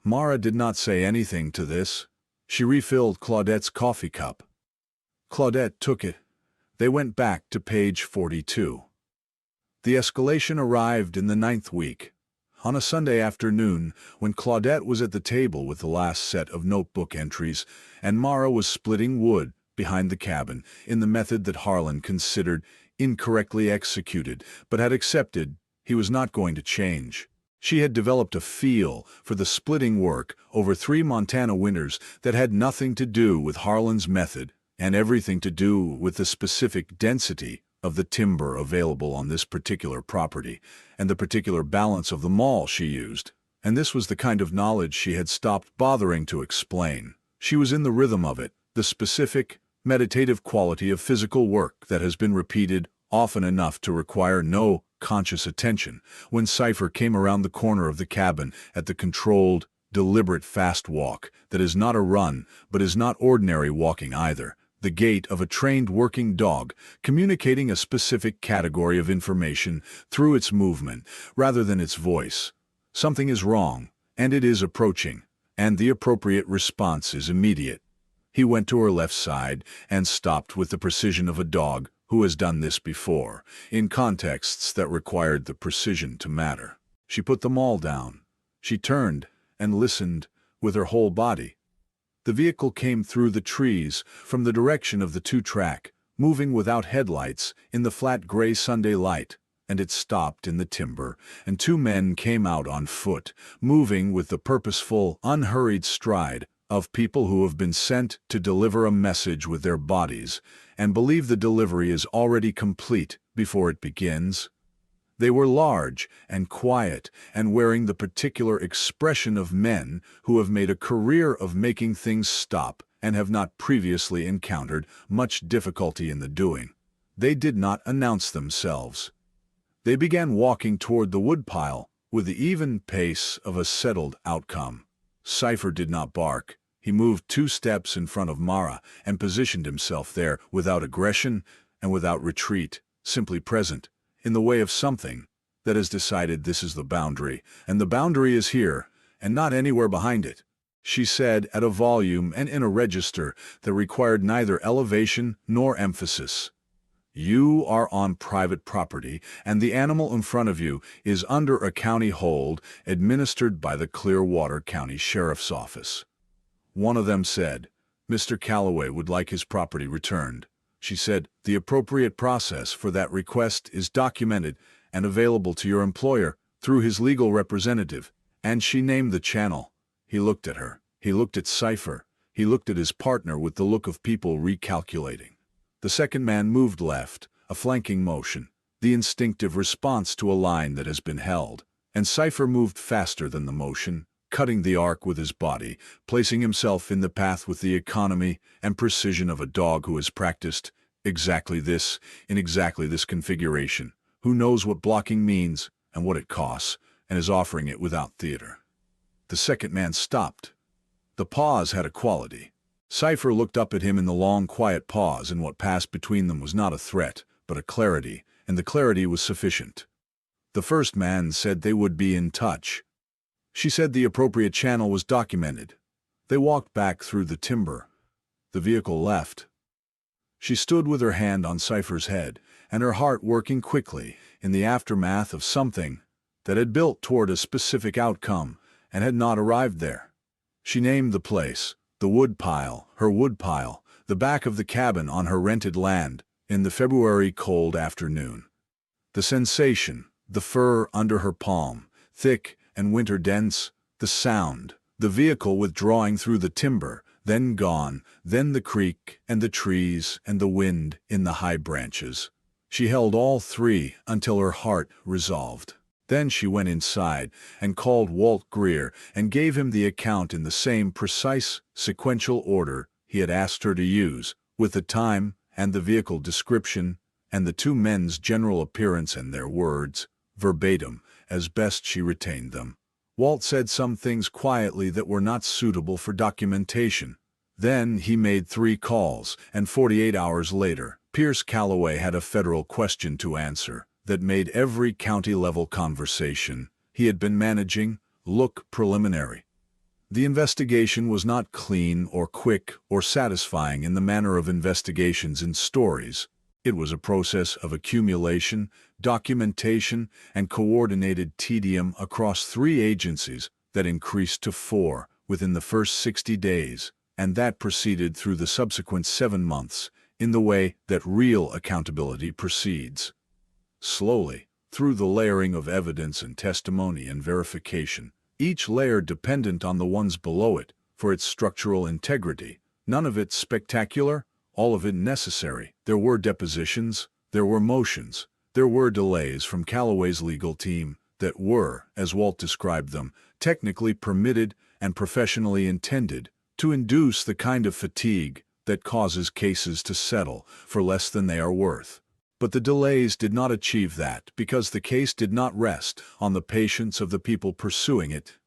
Mara did not say anything to this. She refilled Claudette's coffee cup. Claudette took it. They went back to page 42. The escalation arrived in the 9th week, on a Sunday afternoon, when Claudette was at the table with the last set of notebook entries, and Mara was splitting wood behind the cabin in the method that Harlan considered incorrectly executed, but had accepted he was not going to change. She had developed a feel for the splitting work over 3 Montana winters that had nothing to do with Harlan's method and everything to do with the specific density of the timber available on this particular property and the particular balance of the maul she used. And this was the kind of knowledge she had stopped bothering to explain. She was in the rhythm of it, the specific, meditative quality of physical work that has been repeated often enough to require no conscious attention. When Cypher came around the corner of the cabin at the controlled, deliberate fast walk that is not a run but is not ordinary walking either, the gait of a trained working dog communicating a specific category of information through its movement rather than its voice. Something is wrong, and it is approaching, and the appropriate response is immediate. He went to her left side and stopped with the precision of a dog who has done this before, in contexts that required the precision to matter. She put them all down. She turned and listened with her whole body. The vehicle came through the trees from the direction of the 2-track, moving without headlights in the flat gray Sunday light, and it stopped in the timber, and 2 men came out on foot, moving with the purposeful, unhurried stride of people who have been sent to deliver a message with their bodies and believe the delivery is already complete before it begins. They were large and quiet and wearing the particular expression of men who have made a career of making things stop and have not previously encountered much difficulty in the doing. They did not announce themselves. They began walking toward the woodpile with the even pace of a settled outcome. Cypher did not bark. He moved 2 steps in front of Mara and positioned himself there without aggression and without retreat, simply present, in the way of something that has decided this is the boundary, and the boundary is here, and not anywhere behind it, she said at a volume and in a register that required neither elevation nor emphasis. You are on private property, and the animal in front of you is under a county hold administered by the Clearwater County Sheriff's Office. One of them said, Mr. Kálay would like his property returned. She said, the appropriate process for that request is documented and available to your employer through his legal representative, and she named the channel. He looked at her. He looked at Cypher. He looked at his partner with the look of people recalculating. The second man moved left, a flanking motion, the instinctive response to a line that has been held, and Cypher moved faster than the motion, cutting the arc with his body, placing himself in the path with the economy and precision of a dog who has practiced exactly this in exactly this configuration, who knows what blocking means and what it costs, and is offering it without theater. The second man stopped. The pause had a quality. Cypher looked up at him in the long, quiet pause, and what passed between them was not a threat, but a clarity, and the clarity was sufficient. The first man said they would be in touch. She said the appropriate channel was documented. They walked back through the timber. The vehicle left. She stood with her hand on Cypher's head, and her heart working quickly in the aftermath of something that had built toward a specific outcome and had not arrived there. She named the place. The woodpile, her woodpile, the back of the cabin on her rented land, in the February cold afternoon. The sensation, the fur under her palm, thick and winter-dense, the sound, the vehicle withdrawing through the timber, then gone, then the creek and the trees and the wind in the high branches. She held all three until her heart resolved. Then she went inside and called Walt Greer and gave him the account in the same precise, sequential order he had asked her to use, with the time and the vehicle description and the two men's general appearance and their words, verbatim, as best she retained them. Walt said some things quietly that were not suitable for documentation. Then he made 3 calls, and 48 hours later, Pierce Calloway had a federal question to answer that made every county-level conversation he had been managing look preliminary. The investigation was not clean or quick or satisfying in the manner of investigations in stories. It was a process of accumulation, documentation, and coordinated tedium across 3 agencies that increased to 4 within the first 60 days, and that proceeded through the subsequent 7 months in the way that real accountability proceeds. Slowly, through the layering of evidence and testimony and verification, each layer dependent on the ones below it for its structural integrity, none of it spectacular, all of it necessary. There were depositions, there were motions, there were delays from Calloway's legal team that were, as Walt described them, technically permitted and professionally intended to induce the kind of fatigue that causes cases to settle for less than they are worth. But the delays did not achieve that because the case did not rest on the patience of the people pursuing it.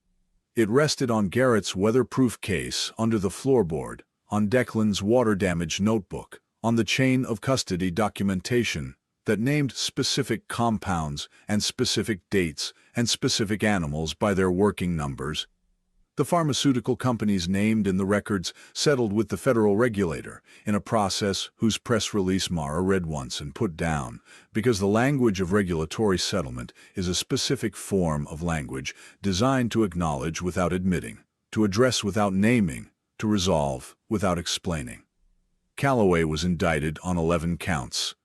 It rested on Garrett's weatherproof case under the floorboard, on Declan's water-damaged notebook, on the chain of custody documentation that named specific compounds and specific dates and specific animals by their working numbers. The pharmaceutical companies named in the records settled with the federal regulator in a process whose press release Mara read once and put down, because the language of regulatory settlement is a specific form of language designed to acknowledge without admitting, to address without naming, to resolve without explaining. Calloway was indicted on 11 counts.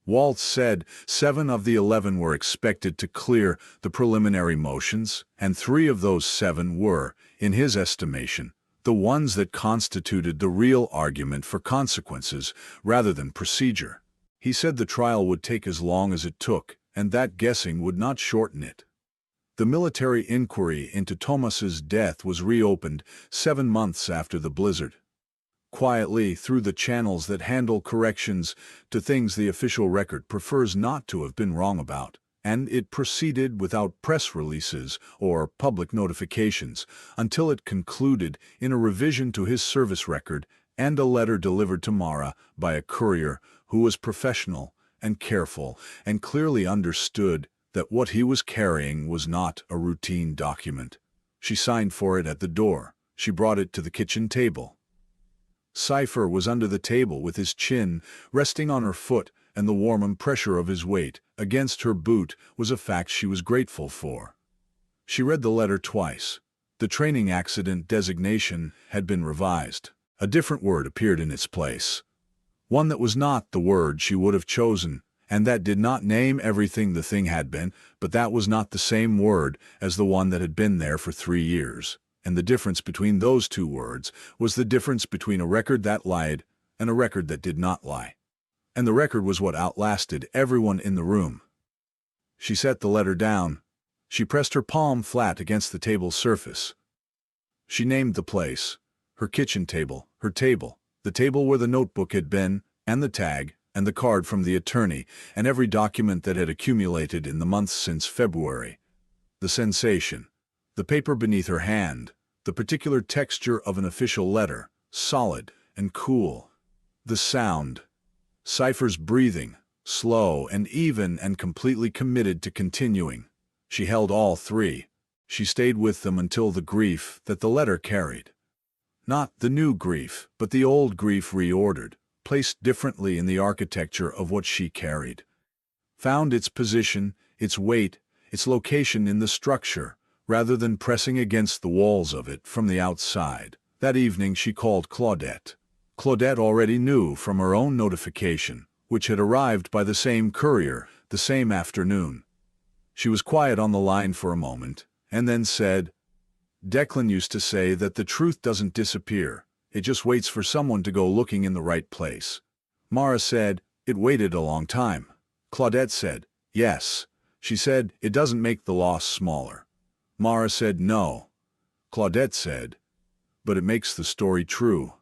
Walt said 7 of the 11 were expected to clear the preliminary motions, and 3 of those 7 were, in his estimation, the ones that constituted the real argument for consequences rather than procedure. He said the trial would take as long as it took, and that guessing would not shorten it. The military inquiry into Thomas's death was reopened 7 months after the blizzard. Quietly through the channels that handle corrections to things the official record prefers not to have been wrong about, and it proceeded without press releases or public notifications until it concluded in a revision to his service record and a letter delivered to Mara by a courier who was professional and careful and clearly understood that what he was carrying was not a routine document. She signed for it at the door. She brought it to the kitchen table. Cypher was under the table with his chin resting on her foot, and the warm pressure of his weight against her boot was a fact she was grateful for. She read the letter twice. The training accident designation had been revised. A different word appeared in its place. One that was not the word she would have chosen, and that did not name everything the thing had been, but that was not the same word as the one that had been there for 3 years. And the difference between those 2 words was the difference between a record that lied and a record that did not lie. And the record was what outlasted everyone in the room. She set the letter down. She pressed her palm flat against the table's surface. She named the place, her kitchen table, her table, the table where the notebook had been, and the tag, and the card from the attorney, and every document that had accumulated in the months since February. The sensation, the paper beneath her hand, the particular texture of an official letter, solid and cool. The sound, Cypher's breathing, slow and even and completely committed to continuing. She held all 3. She stayed with them until the grief that the letter carried. Not the new grief, but the old grief reordered, placed differently in the architecture of what she carried. Found its position, its weight, its location in the structure, rather than pressing against the walls of it from the outside. That evening she called Claudette. Claudette already knew from her own notification which had arrived by the same courier the same afternoon. She was quiet on the line for a moment, and then said, "Declan used to say that the truth doesn't disappear, it just waits for someone to go looking in the right place." Mara said, "It waited a long time." Claudette said, "Yes." She said, "It doesn't make the loss smaller." Mara said, "No." Claudette said, "But it makes the story true."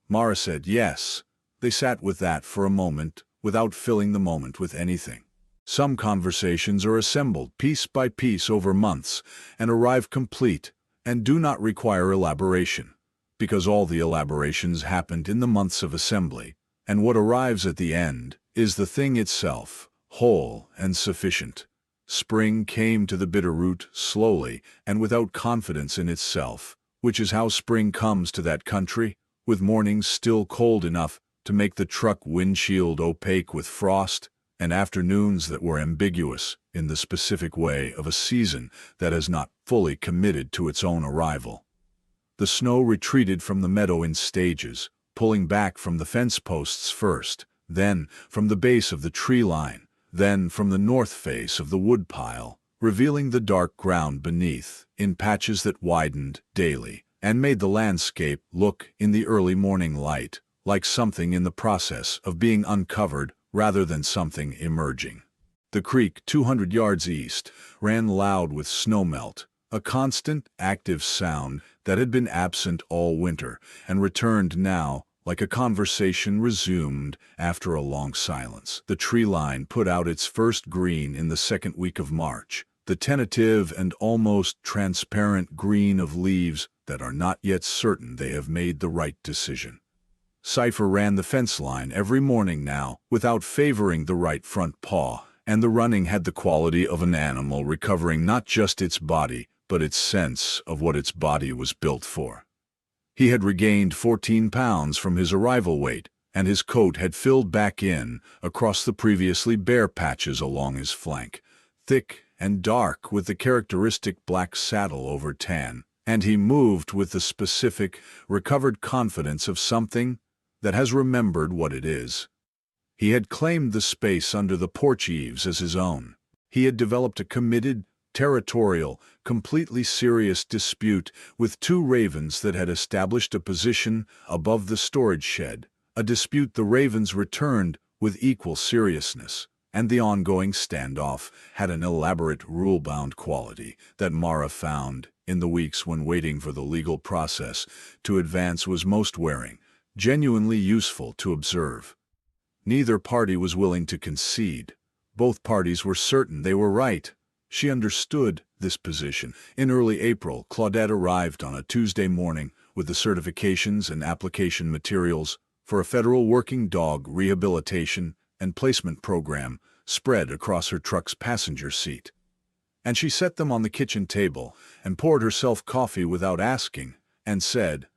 Mara said, "Yes." They sat with that for a moment, without filling the moment with anything. Some conversations are assembled piece by piece over months and arrive complete and do not require elaboration, because all the elaborations happened in the months of assembly, and what arrives at the end is the thing itself, whole and sufficient. Spring came to the Bitterroot slowly and without confidence in itself, which is how spring comes to that country, with mornings still cold enough to make the truck windshield opaque with frost, and afternoons that were ambiguous in the specific way of a season that has not fully committed to its own arrival. The snow retreated from the meadow in stages, pulling back from the fence posts first, then from the base of the tree line, then from the north face of the woodpile, revealing the dark ground beneath in patches that widened daily and made the landscape look in the early morning light like something in the process of being uncovered rather than something emerging. The creek 200 yards east ran loud with snowmelt, a constant, active sound that had been absent all winter and returned now like a conversation resumed after a long silence. The tree line put out its first green in the second week of March, the tentative and almost transparent green of leaves that are not yet certain they have made the right decision. Cypher ran the fence line every morning now, without favoring the right front paw, and the running had the quality of an animal recovering not just its body, but its sense of what its body was built for. He had regained 14 pounds from his arrival weight, and his coat had filled back in across the previously bare patches along his flank, thick and dark with the characteristic black saddle over tan, and he moved with the specific, recovered confidence of something that has remembered what it is. He had claimed the space under the porch eaves as his own. He had developed a committed, territorial, completely serious dispute with two ravens that had established a position above the storage shed, a dispute the ravens returned with equal seriousness, and the ongoing standoff had an elaborate rule-bound quality that Mara found, in the weeks when waiting for the legal process to advance was most wearing, genuinely useful to observe. Neither party was willing to concede. Both parties were certain they were right. She understood this position. In early April, Claudette arrived on a Tuesday morning with the certifications and application materials for a federal working dog rehabilitation and placement program spread across her truck's passenger seat. And she set them on the kitchen table and poured herself coffee without asking, and said,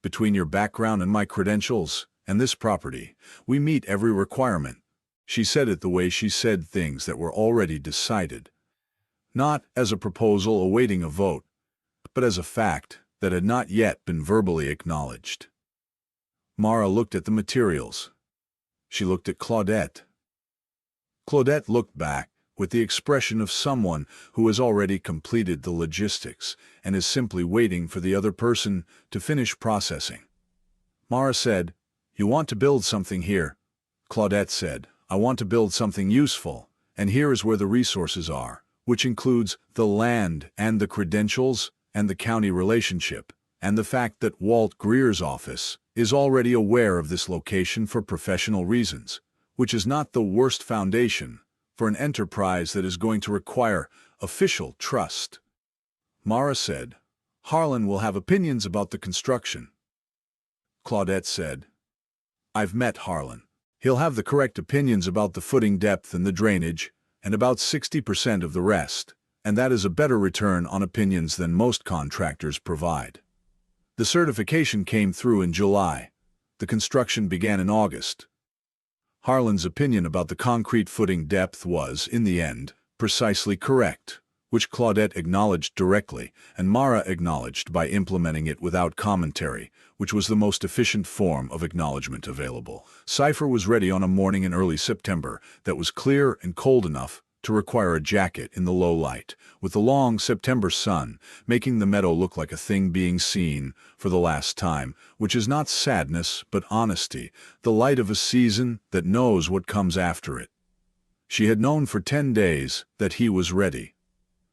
"Between your background and my credentials, and this property, we meet every requirement." She said it the way she said things that were already decided. Not as a proposal awaiting a vote, but as a fact that had not yet been verbally acknowledged. Mara looked at the materials. She looked at Claudette. Claudette looked back with the expression of someone who has already completed the logistics and is simply waiting for the other person to finish processing. Mara said, "You want to build something here." Claudette said, "I want to build something useful, and here is where the resources are, which includes the land and the credentials and the county relationship, and the fact that Walt Greer's office is already aware of this location for professional reasons, which is not the worst foundation for an enterprise that is going to require official trust." Mara said, "Harlan will have opinions about the construction." Claudette said, "I've met Harlan. He'll have the correct opinions about the footing depth and the drainage, and about 60% of the rest, and that is a better return on opinions than most contractors provide." The certification came through in July. The construction began in August. Harlan's opinion about the concrete footing depth was, in the end, precisely correct, which Claudette acknowledged directly, and Mara acknowledged by implementing it without commentary, which was the most efficient form of acknowledgement available. Cypher was ready on a morning in early September that was clear and cold enough to require a jacket in the low light, with the long September sun making the meadow look like a thing being seen for the last time, which is not sadness but honesty, the light of a season that knows what comes after it. She had known for 10 days that he was ready.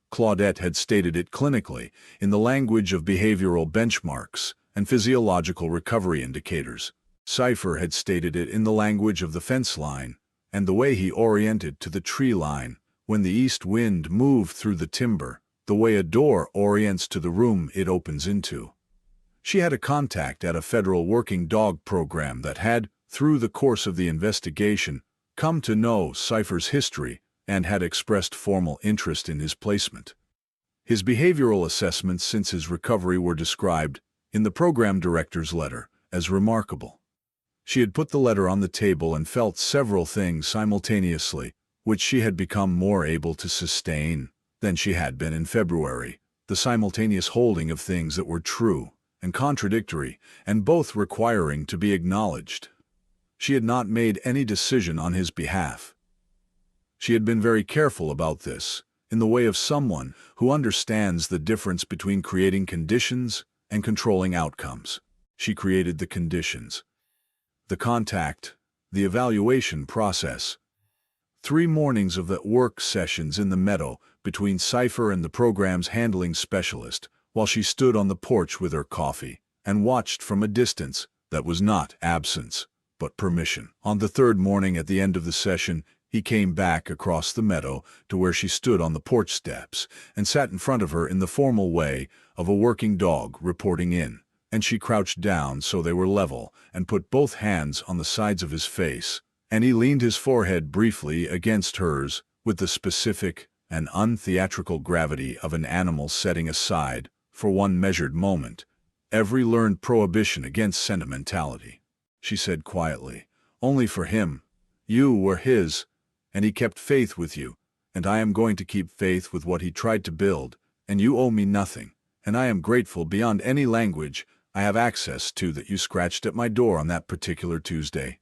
Claudette had stated it clinically, in the language of behavioral benchmarks and physiological recovery indicators. Cypher had stated it in the language of the fence line, and the way he oriented to the tree line when the east wind moved through the timber, the way a door orients to the room it opens into. She had a contact at a federal working dog program that had, through the course of the investigation, come to know Cypher's history and had expressed formal interest in his placement. His behavioral assessments since his recovery were described, in the program director's letter, as remarkable. She had put the letter on the table and felt several things simultaneously, which she had become more able to sustain than she had been in February, the simultaneous holding of things that were true and contradictory, and both requiring to be acknowledged. She had not made any decision on his behalf. She had been very careful about this, in the way of someone who understands the difference between creating conditions and controlling outcomes. She created the conditions. The contact, the evaluation process. 3 mornings of the work sessions in the meadow between Cypher and the program's handling specialist, while she stood on the porch with her coffee and watched from a distance that was not absence, but permission. On the 3rd morning at the end of the session, he came back across the meadow to where she stood on the porch steps and sat in front of her in the formal way of a working dog reporting in, and she crouched down so they were level and put both hands on the sides of his face, and he leaned his forehead briefly against hers with the specific and untheatrical gravity of an animal setting aside, for one measured moment, every learned prohibition against sentimentality. She said quietly, "Only for him. You were his, and he kept faith with you, and I am going to keep faith with what he tried to build, and you owe me nothing, and I am grateful beyond any language I have access to that you scratched at my door on that particular Tuesday."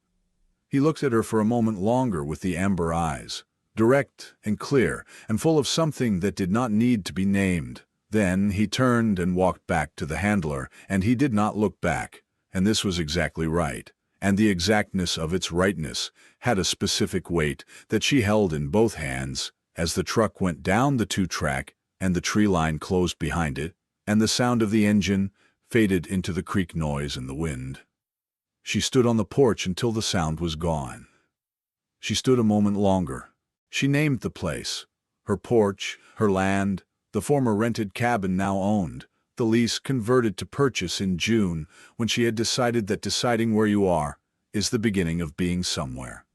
He looked at her for a moment longer with the amber eyes, direct and clear and full of something that did not need to be named. Then he turned and walked back to the handler, and he did not look back, and this was exactly right, and the exactness of its rightness had a specific weight that she held in both hands as the truck went down the 2-track and the tree line closed behind it, and the sound of the engine faded into the creak noise in the wind. She stood on the porch until the sound was gone. She stood a moment longer. She named the place, her porch, her land, the former rented cabin now owned, the lease converted to purchase in June, when she had decided that deciding where you are is the beginning of being somewhere.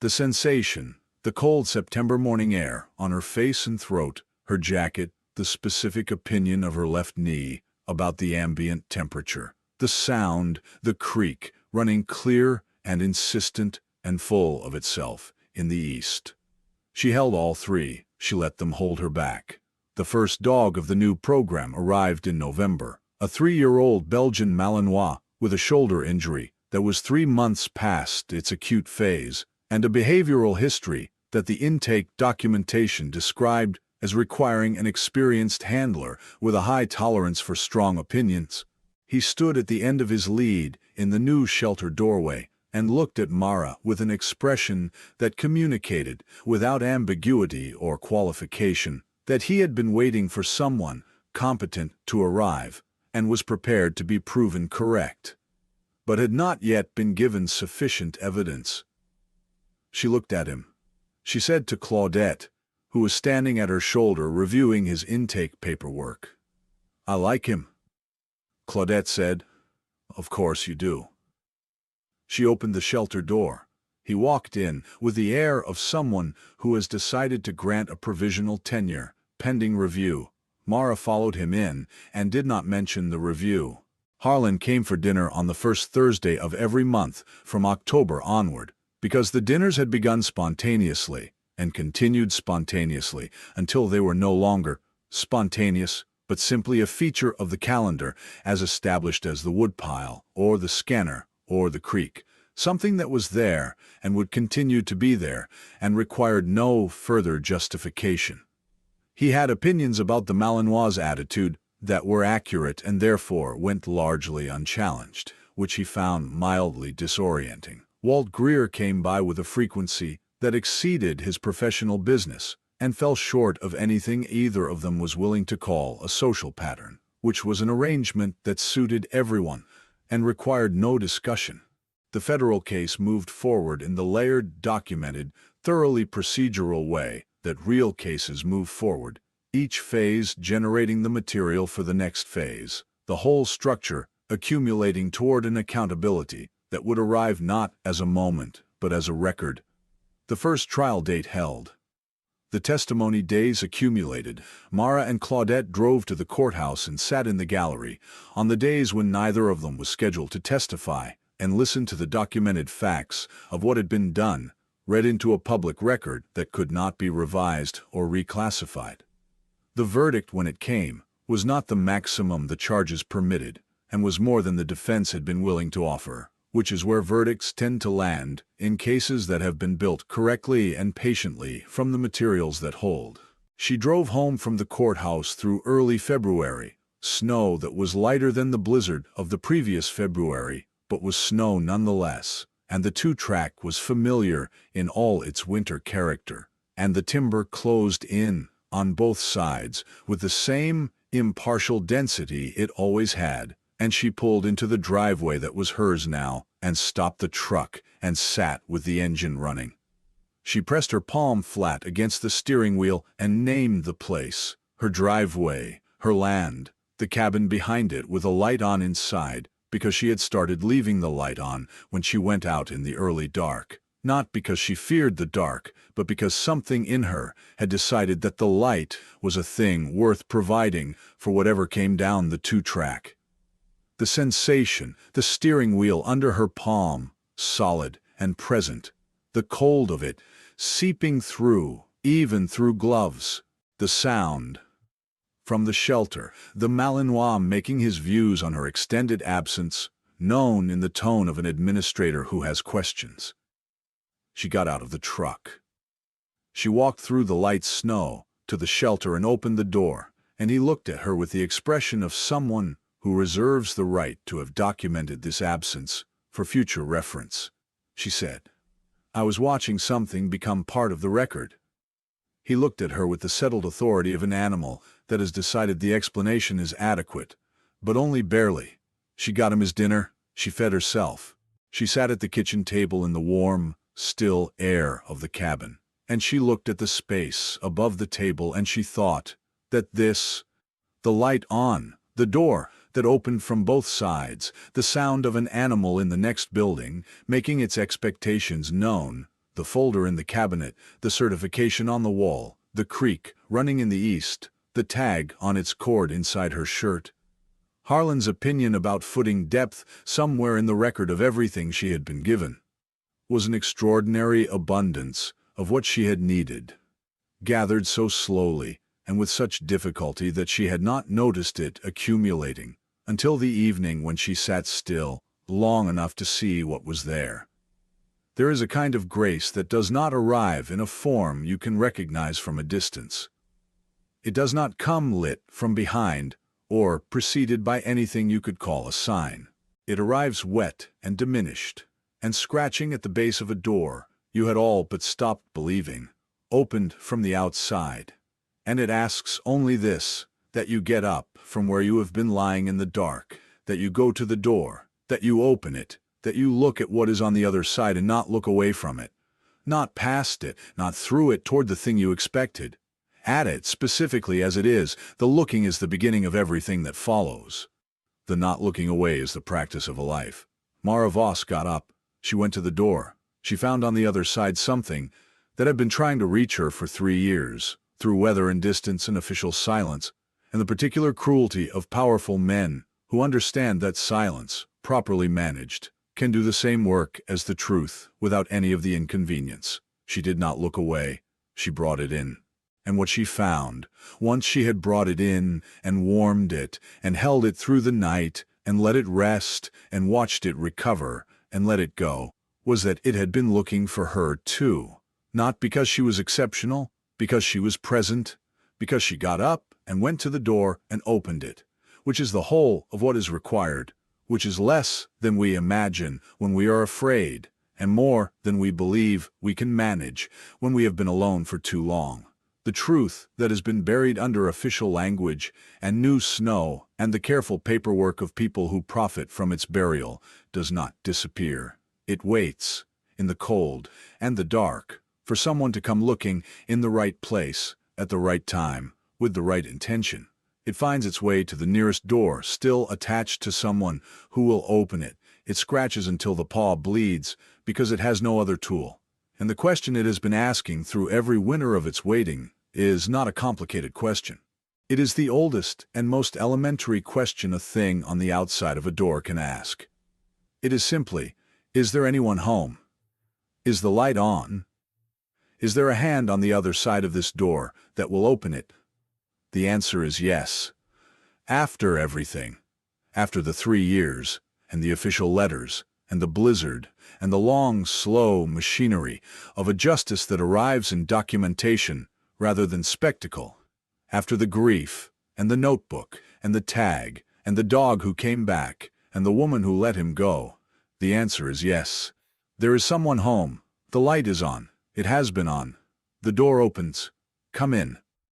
The sensation, the cold September morning air on her face and throat, her jacket, the specific opinion of her left knee about the ambient temperature, the sound, the creak, running clear and insistent and full of itself in the east. She held all 3. She let them hold her back. The first dog of the new program arrived in November, a 3-year-old Belgian Malinois with a shoulder injury that was 3 months past its acute phase, and a behavioral history that the intake documentation described as requiring an experienced handler with a high tolerance for strong opinions. He stood at the end of his lead in the new shelter doorway and looked at Mara with an expression that communicated, without ambiguity or qualification, that he had been waiting for someone competent to arrive and was prepared to be proven correct, but had not yet been given sufficient evidence. She looked at him. She said to Claudette, who was standing at her shoulder reviewing his intake paperwork, "I like him." Claudette said, "Of course you do." She opened the shelter door. He walked in with the air of someone who has decided to grant a provisional tenure, pending review. Mara followed him in and did not mention the review. Harlan came for dinner on the first Thursday of every month from October onward, because the dinners had begun spontaneously and continued spontaneously until they were no longer spontaneous, but simply a feature of the calendar as established as the woodpile, or the scanner, or the creek. Something that was there and would continue to be there and required no further justification. He had opinions about the Malinois' attitude that were accurate and therefore went largely unchallenged, which he found mildly disorienting. Walt Greer came by with a frequency that exceeded his professional business and fell short of anything either of them was willing to call a social pattern, which was an arrangement that suited everyone and required no discussion. The federal case moved forward in the layered, documented, thoroughly procedural way that real cases move forward, each phase generating the material for the next phase, the whole structure accumulating toward an accountability that would arrive not as a moment, but as a record. The first trial date held. The testimony days accumulated. Mara and Claudette drove to the courthouse and sat in the gallery on the days when neither of them was scheduled to testify, and listened to the documented facts of what had been done, read into a public record that could not be revised or reclassified. The verdict, when it came, was not the maximum the charges permitted, and was more than the defense had been willing to offer, which is where verdicts tend to land in cases that have been built correctly and patiently from the materials that hold. She drove home from the courthouse through early February, snow that was lighter than the blizzard of the previous February, but was snow nonetheless, and the two-track was familiar in all its winter character, and the timber closed in on both sides with the same impartial density it always had, and she pulled into the driveway that was hers now and stopped the truck and sat with the engine running. She pressed her palm flat against the steering wheel and named the place, her driveway, her land, the cabin behind it with a light on inside, because she had started leaving the light on when she went out in the early dark, not because she feared the dark, but because something in her had decided that the light was a thing worth providing for whatever came down the two-track. The sensation, the steering wheel under her palm, solid and present, the cold of it seeping through, even through gloves, the sound. From the shelter, the Malinois making his views on her extended absence known in the tone of an administrator who has questions. She got out of the truck. She walked through the light snow to the shelter and opened the door, and he looked at her with the expression of someone who reserves the right to have documented this absence for future reference. She said, "I was watching something become part of the record." He looked at her with the settled authority of an animal that has decided the explanation is adequate, but only barely. She got him his dinner, she fed herself. She sat at the kitchen table in the warm, still air of the cabin, and she looked at the space above the table and she thought that this, the light on, the door that opened from both sides, the sound of an animal in the next building making its expectations known, the folder in the cabinet, the certification on the wall, the creek running in the east, the tag on its cord inside her shirt. Harlan's opinion about footing depth somewhere in the record of everything she had been given was an extraordinary abundance of what she had needed, gathered so slowly and with such difficulty that she had not noticed it accumulating until the evening when she sat still long enough to see what was there. There is a kind of grace that does not arrive in a form you can recognize from a distance. It does not come lit from behind or preceded by anything you could call a sign. It arrives wet and diminished, and scratching at the base of a door you had all but stopped believing, opened from the outside. And it asks only this, that you get up from where you have been lying in the dark, that you go to the door, that you open it, that you look at what is on the other side and not look away from it, not past it, not through it toward the thing you expected. At it specifically as it is, the looking is the beginning of everything that follows. The not looking away is the practice of a life. Mara Voss got up. She went to the door. She found on the other side something that had been trying to reach her for 3 years, through weather and distance and official silence, and the particular cruelty of powerful men who understand that silence, properly managed, can do the same work as the truth without any of the inconvenience. She did not look away. She brought it in. And what she found, once she had brought it in and warmed it and held it through the night and let it rest and watched it recover and let it go, was that it had been looking for her too. Not because she was exceptional, because she was present, because she got up and went to the door and opened it, which is the whole of what is required, which is less than we imagine when we are afraid, and more than we believe we can manage when we have been alone for too long. The truth that has been buried under official language and new snow and the careful paperwork of people who profit from its burial does not disappear. It waits, in the cold and the dark, for someone to come looking in the right place, at the right time, with the right intention. It finds its way to the nearest door, still attached to someone who will open it. It scratches until the paw bleeds, because it has no other tool. And the question it has been asking through every winter of its waiting is not a complicated question. It is the oldest and most elementary question a thing on the outside of a door can ask. It is simply, is there anyone home? Is the light on? Is there a hand on the other side of this door that will open it? The answer is yes. After everything, after the 3 years, and the official letters, and the blizzard, and the long, slow machinery of a justice that arrives in documentation rather than spectacle, after the grief, and the notebook, and the tag, and the dog who came back, and the woman who let him go, the answer is yes. There is someone home. The light is on. It has been on. The door opens. Come in.